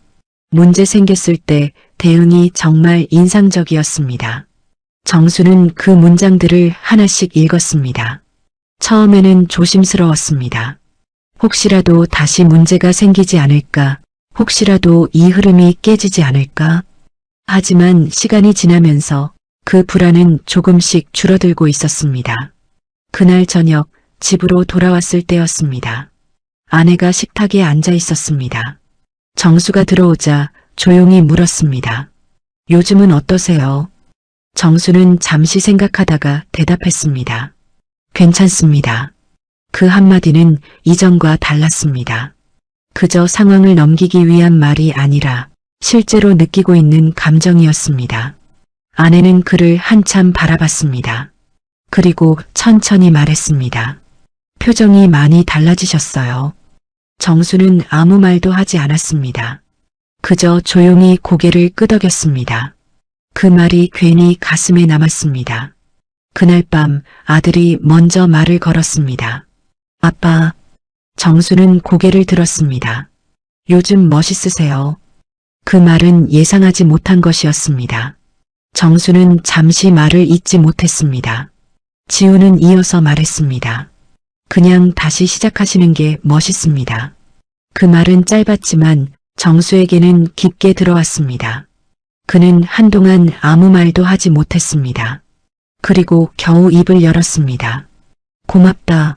문제 생겼을 때 대응이 정말 인상적이었습니다. 정수는 그 문장들을 하나씩 읽었습니다. 처음에는 조심스러웠습니다. 혹시라도 다시 문제가 생기지 않을까, 혹시라도 이 흐름이 깨지지 않을까. 하지만 시간이 지나면서 그 불안은 조금씩 줄어들고 있었습니다. 그날 저녁 집으로 돌아왔을 때였습니다. 아내가 식탁에 앉아 있었습니다. 정수가 들어오자 조용히 물었습니다. 요즘은 어떠세요? 정수는 잠시 생각하다가 대답했습니다. 괜찮습니다. 그 한마디는 이전과 달랐습니다. 그저 상황을 넘기기 위한 말이 아니라 실제로 느끼고 있는 감정이었습니다. 아내는 그를 한참 바라봤습니다. 그리고 천천히 말했습니다. 표정이 많이 달라지셨어요. 정수는 아무 말도 하지 않았습니다. 그저 조용히 고개를 끄덕였습니다. 그 말이 괜히 가슴에 남았습니다. 그날 밤 아들이 먼저 말을 걸었습니다. 아빠. 정수는 고개를 들었습니다. 요즘 멋있으세요. 그 말은 예상하지 못한 것이었습니다. 정수는 잠시 말을 잇지 못했습니다. 지우는 이어서 말했습니다. 그냥 다시 시작하시는 게 멋있습니다. 그 말은 짧았지만 정수에게는 깊게 들어왔습니다. 그는 한동안 아무 말도 하지 못했습니다. 그리고 겨우 입을 열었습니다. 고맙다.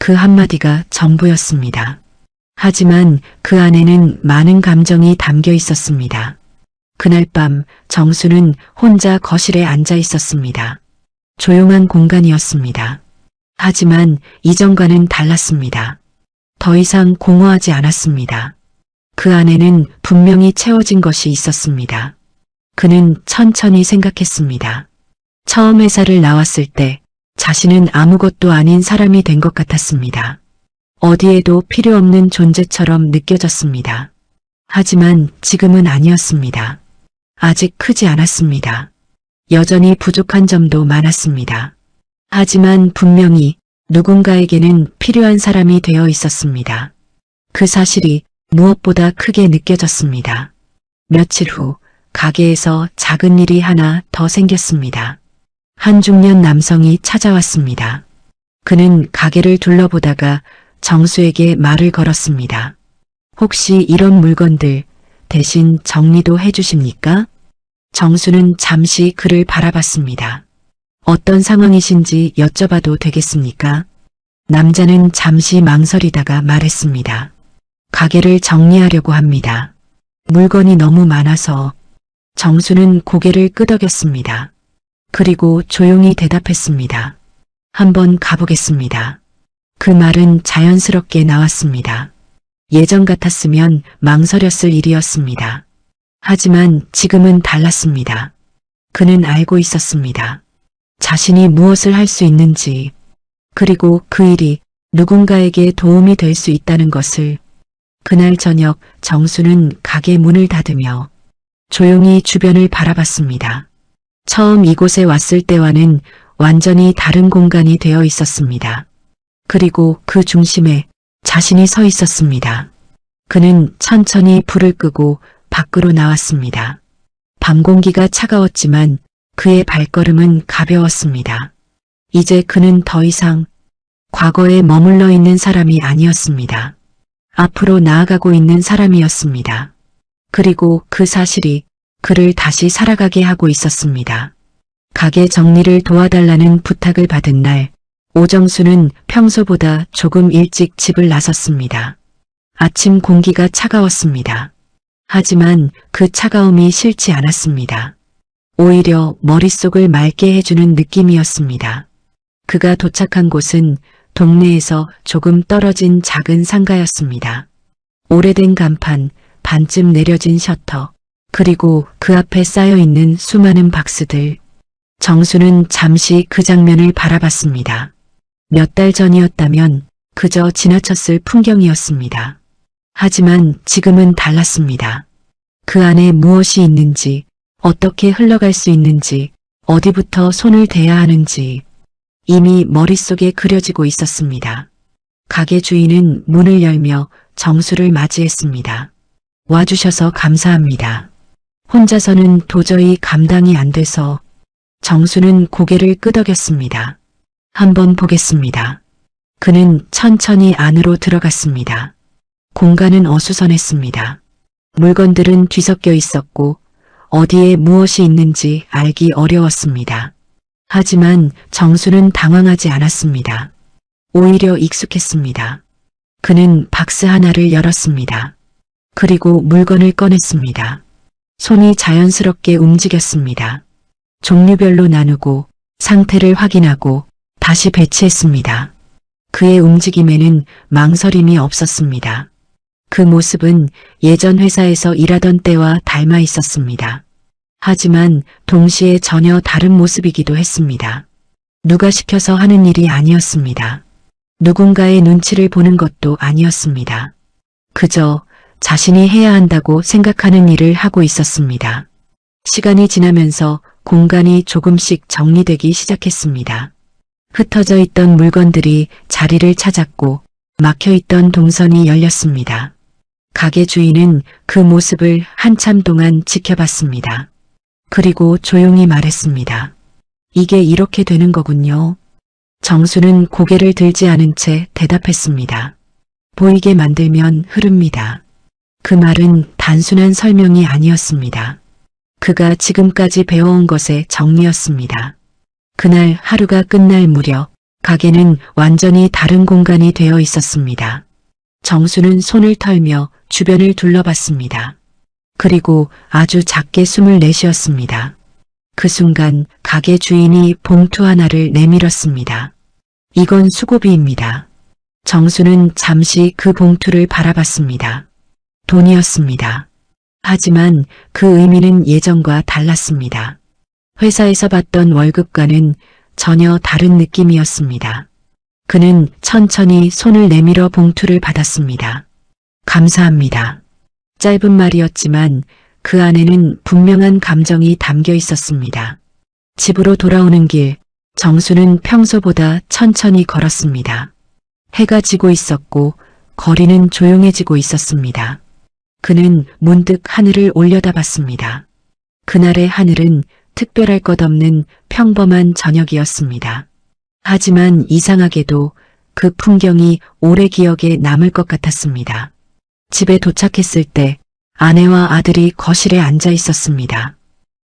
그 한마디가 전부였습니다. 하지만 그 안에는 많은 감정이 담겨 있었습니다. 그날 밤 정수는 혼자 거실에 앉아 있었습니다. 조용한 공간이었습니다. 하지만 이전과는 달랐습니다. 더 이상 공허하지 않았습니다. 그 안에는 분명히 채워진 것이 있었습니다. 그는 천천히 생각했습니다. 처음 회사를 나왔을 때 자신은 아무것도 아닌 사람이 된 것 같았습니다. 어디에도 필요 없는 존재처럼 느껴졌습니다. 하지만 지금은 아니었습니다. 아직 크지 않았습니다. 여전히 부족한 점도 많았습니다. 하지만 분명히 누군가에게는 필요한 사람이 되어 있었습니다. 그 사실이 무엇보다 크게 느껴졌습니다. 며칠 후 가게에서 작은 일이 하나 더 생겼습니다. 한 중년 남성이 찾아왔습니다. 그는 가게를 둘러보다가 정수에게 말을 걸었습니다. 혹시 이런 물건들 대신 정리도 해주십니까? 정수는 잠시 그를 바라봤습니다. 어떤 상황이신지 여쭤봐도 되겠습니까? 남자는 잠시 망설이다가 말했습니다. 가게를 정리하려고 합니다. 물건이 너무 많아서. 정수는 고개를 끄덕였습니다. 그리고 조용히 대답했습니다. 한번 가보겠습니다. 그 말은 자연스럽게 나왔습니다. 예전 같았으면 망설였을 일이었습니다. 하지만 지금은 달랐습니다. 그는 알고 있었습니다. 자신이 무엇을 할 수 있는지, 그리고 그 일이 누군가에게 도움이 될 수 있다는 것을. 그날 저녁 정수는 가게 문을 닫으며 조용히 주변을 바라봤습니다. 처음 이곳에 왔을 때와는 완전히 다른 공간이 되어 있었습니다. 그리고 그 중심에 자신이 서 있었습니다. 그는 천천히 불을 끄고 밖으로 나왔습니다. 밤 공기가 차가웠지만 그의 발걸음은 가벼웠습니다. 이제 그는 더 이상 과거에 머물러 있는 사람이 아니었습니다. 앞으로 나아가고 있는 사람이었습니다. 그리고 그 사실이 그를 다시 살아가게 하고 있었습니다. 가게 정리를 도와달라는 부탁을 받은 날, 오정수는 평소보다 조금 일찍 집을 나섰습니다. 아침 공기가 차가웠습니다. 하지만 그 차가움이 싫지 않았습니다. 오히려 머릿속을 맑게 해주는 느낌이었습니다. 그가 도착한 곳은 동네에서 조금 떨어진 작은 상가였습니다. 오래된 간판, 반쯤 내려진 셔터, 그리고 그 앞에 쌓여있는 수많은 박스들. 정수는 잠시 그 장면을 바라봤습니다. 몇 달 전이었다면 그저 지나쳤을 풍경이었습니다. 하지만 지금은 달랐습니다. 그 안에 무엇이 있는지, 어떻게 흘러갈 수 있는지, 어디부터 손을 대야 하는지 이미 머릿속에 그려지고 있었습니다. 가게 주인은 문을 열며 정수를 맞이했습니다. 와주셔서 감사합니다. 혼자서는 도저히 감당이 안 돼서. 정수는 고개를 끄덕였습니다. 한번 보겠습니다. 그는 천천히 안으로 들어갔습니다. 공간은 어수선했습니다. 물건들은 뒤섞여 있었고 어디에 무엇이 있는지 알기 어려웠습니다. 하지만 정수는 당황하지 않았습니다. 오히려 익숙했습니다. 그는 박스 하나를 열었습니다. 그리고 물건을 꺼냈습니다. 손이 자연스럽게 움직였습니다. 종류별로 나누고 상태를 확인하고 다시 배치했습니다. 그의 움직임에는 망설임이 없었습니다. 그 모습은 예전 회사에서 일하던 때와 닮아 있었습니다. 하지만 동시에 전혀 다른 모습이기도 했습니다. 누가 시켜서 하는 일이 아니었습니다. 누군가의 눈치를 보는 것도 아니었습니다. 그저 자신이 해야 한다고 생각하는 일을 하고 있었습니다. 시간이 지나면서 공간이 조금씩 정리되기 시작했습니다. 흩어져 있던 물건들이 자리를 찾았고 막혀있던 동선이 열렸습니다. 가게 주인은 그 모습을 한참 동안 지켜봤습니다. 그리고 조용히 말했습니다. 이게 이렇게 되는 거군요. 정수는 고개를 들지 않은 채 대답했습니다. 보이게 만들면 흐릅니다. 그 말은 단순한 설명이 아니었습니다. 그가 지금까지 배워온 것의 정리였습니다. 그날 하루가 끝날 무렵 가게는 완전히 다른 공간이 되어 있었습니다. 정수는 손을 털며 주변을 둘러봤습니다. 그리고 아주 작게 숨을 내쉬었습니다. 그 순간 가게 주인이 봉투 하나를 내밀었습니다. 이건 수고비입니다. 정수는 잠시 그 봉투를 바라봤습니다. 돈이었습니다. 하지만 그 의미는 예전과 달랐습니다. 회사에서 받던 월급과는 전혀 다른 느낌이었습니다. 그는 천천히 손을 내밀어 봉투를 받았습니다. 감사합니다. 짧은 말이었지만 그 안에는 분명한 감정이 담겨 있었습니다. 집으로 돌아오는 길, 정수는 평소보다 천천히 걸었습니다. 해가 지고 있었고 거리는 조용해지고 있었습니다. 그는 문득 하늘을 올려다봤습니다. 그날의 하늘은 특별할 것 없는 평범한 저녁이었습니다. 하지만 이상하게도 그 풍경이 오래 기억에 남을 것 같았습니다. 집에 도착했을 때 아내와 아들이 거실에 앉아 있었습니다.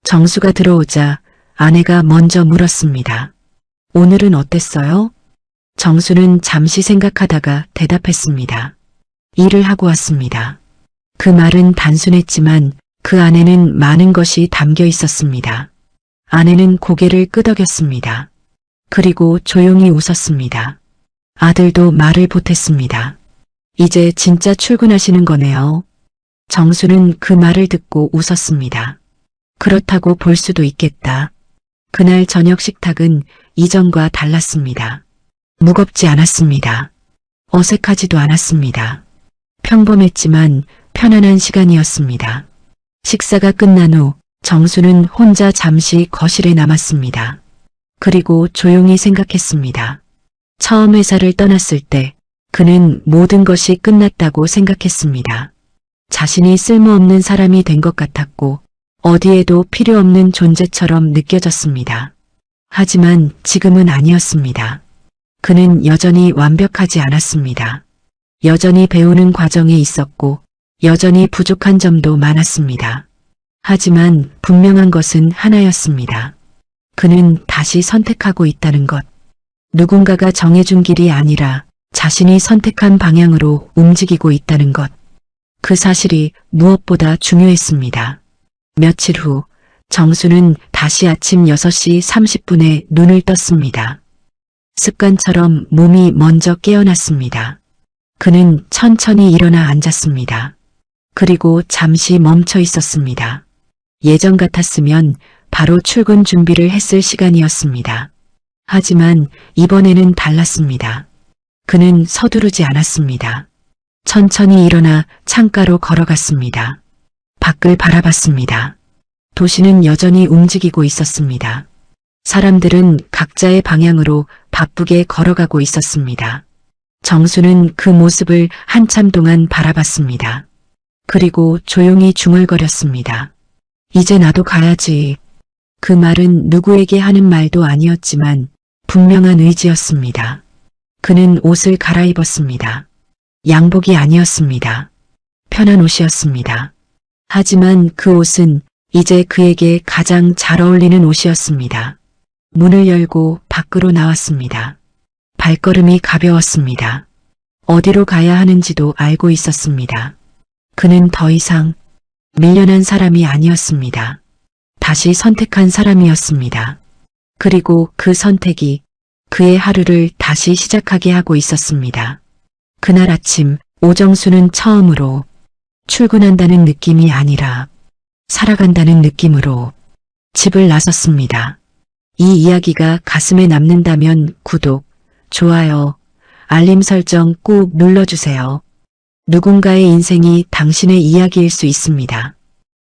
정수가 들어오자 아내가 먼저 물었습니다. 오늘은 어땠어요? 정수는 잠시 생각하다가 대답했습니다. 일을 하고 왔습니다. 그 말은 단순했지만 그 안에는 많은 것이 담겨 있었습니다. 아내는 고개를 끄덕였습니다. 그리고 조용히 웃었습니다. 아들도 말을 보탰습니다. 이제 진짜 출근하시는 거네요. 정수는 그 말을 듣고 웃었습니다. 그렇다고 볼 수도 있겠다. 그날 저녁 식탁은 이전과 달랐습니다. 무겁지 않았습니다. 어색하지도 않았습니다. 평범했지만 편안한 시간이었습니다. 식사가 끝난 후 정수는 혼자 잠시 거실에 남았습니다. 그리고 조용히 생각했습니다. 처음 회사를 떠났을 때 그는 모든 것이 끝났다고 생각했습니다. 자신이 쓸모없는 사람이 된 것 같았고 어디에도 필요 없는 존재처럼 느껴졌습니다. 하지만 지금은 아니었습니다. 그는 여전히 완벽하지 않았습니다. 여전히 배우는 과정에 있었고 여전히 부족한 점도 많았습니다. 하지만 분명한 것은 하나였습니다. 그는 다시 선택하고 있다는 것. 누군가가 정해준 길이 아니라 자신이 선택한 방향으로 움직이고 있다는 것. 그 사실이 무엇보다 중요했습니다. 며칠 후 정수는 다시 아침 6시 30분에 눈을 떴습니다. 습관처럼 몸이 먼저 깨어났습니다. 그는 천천히 일어나 앉았습니다. 그리고 잠시 멈춰 있었습니다. 예전 같았으면 바로 출근 준비를 했을 시간이었습니다. 하지만 이번에는 달랐습니다. 그는 서두르지 않았습니다. 천천히 일어나 창가로 걸어갔습니다. 밖을 바라봤습니다. 도시는 여전히 움직이고 있었습니다. 사람들은 각자의 방향으로 바쁘게 걸어가고 있었습니다. 정수는 그 모습을 한참 동안 바라봤습니다. 그리고 조용히 중얼거렸습니다. 이제 나도 가야지. 그 말은 누구에게 하는 말도 아니었지만 분명한 의지였습니다. 그는 옷을 갈아입었습니다. 양복이 아니었습니다. 편한 옷이었습니다. 하지만 그 옷은 이제 그에게 가장 잘 어울리는 옷이었습니다. 문을 열고 밖으로 나왔습니다. 발걸음이 가벼웠습니다. 어디로 가야 하는지도 알고 있었습니다. 그는 더 이상 밀려난 사람이 아니었습니다. 다시 선택한 사람이었습니다. 그리고 그 선택이 그의 하루를 다시 시작하게 하고 있었습니다. 그날 아침 오정수는 처음으로 출근한다는 느낌이 아니라 살아간다는 느낌으로 집을 나섰습니다. 이 이야기가 가슴에 남는다면 구독, 좋아요, 알림 설정 꼭 눌러주세요. 누군가의 인생이 당신의 이야기일 수 있습니다.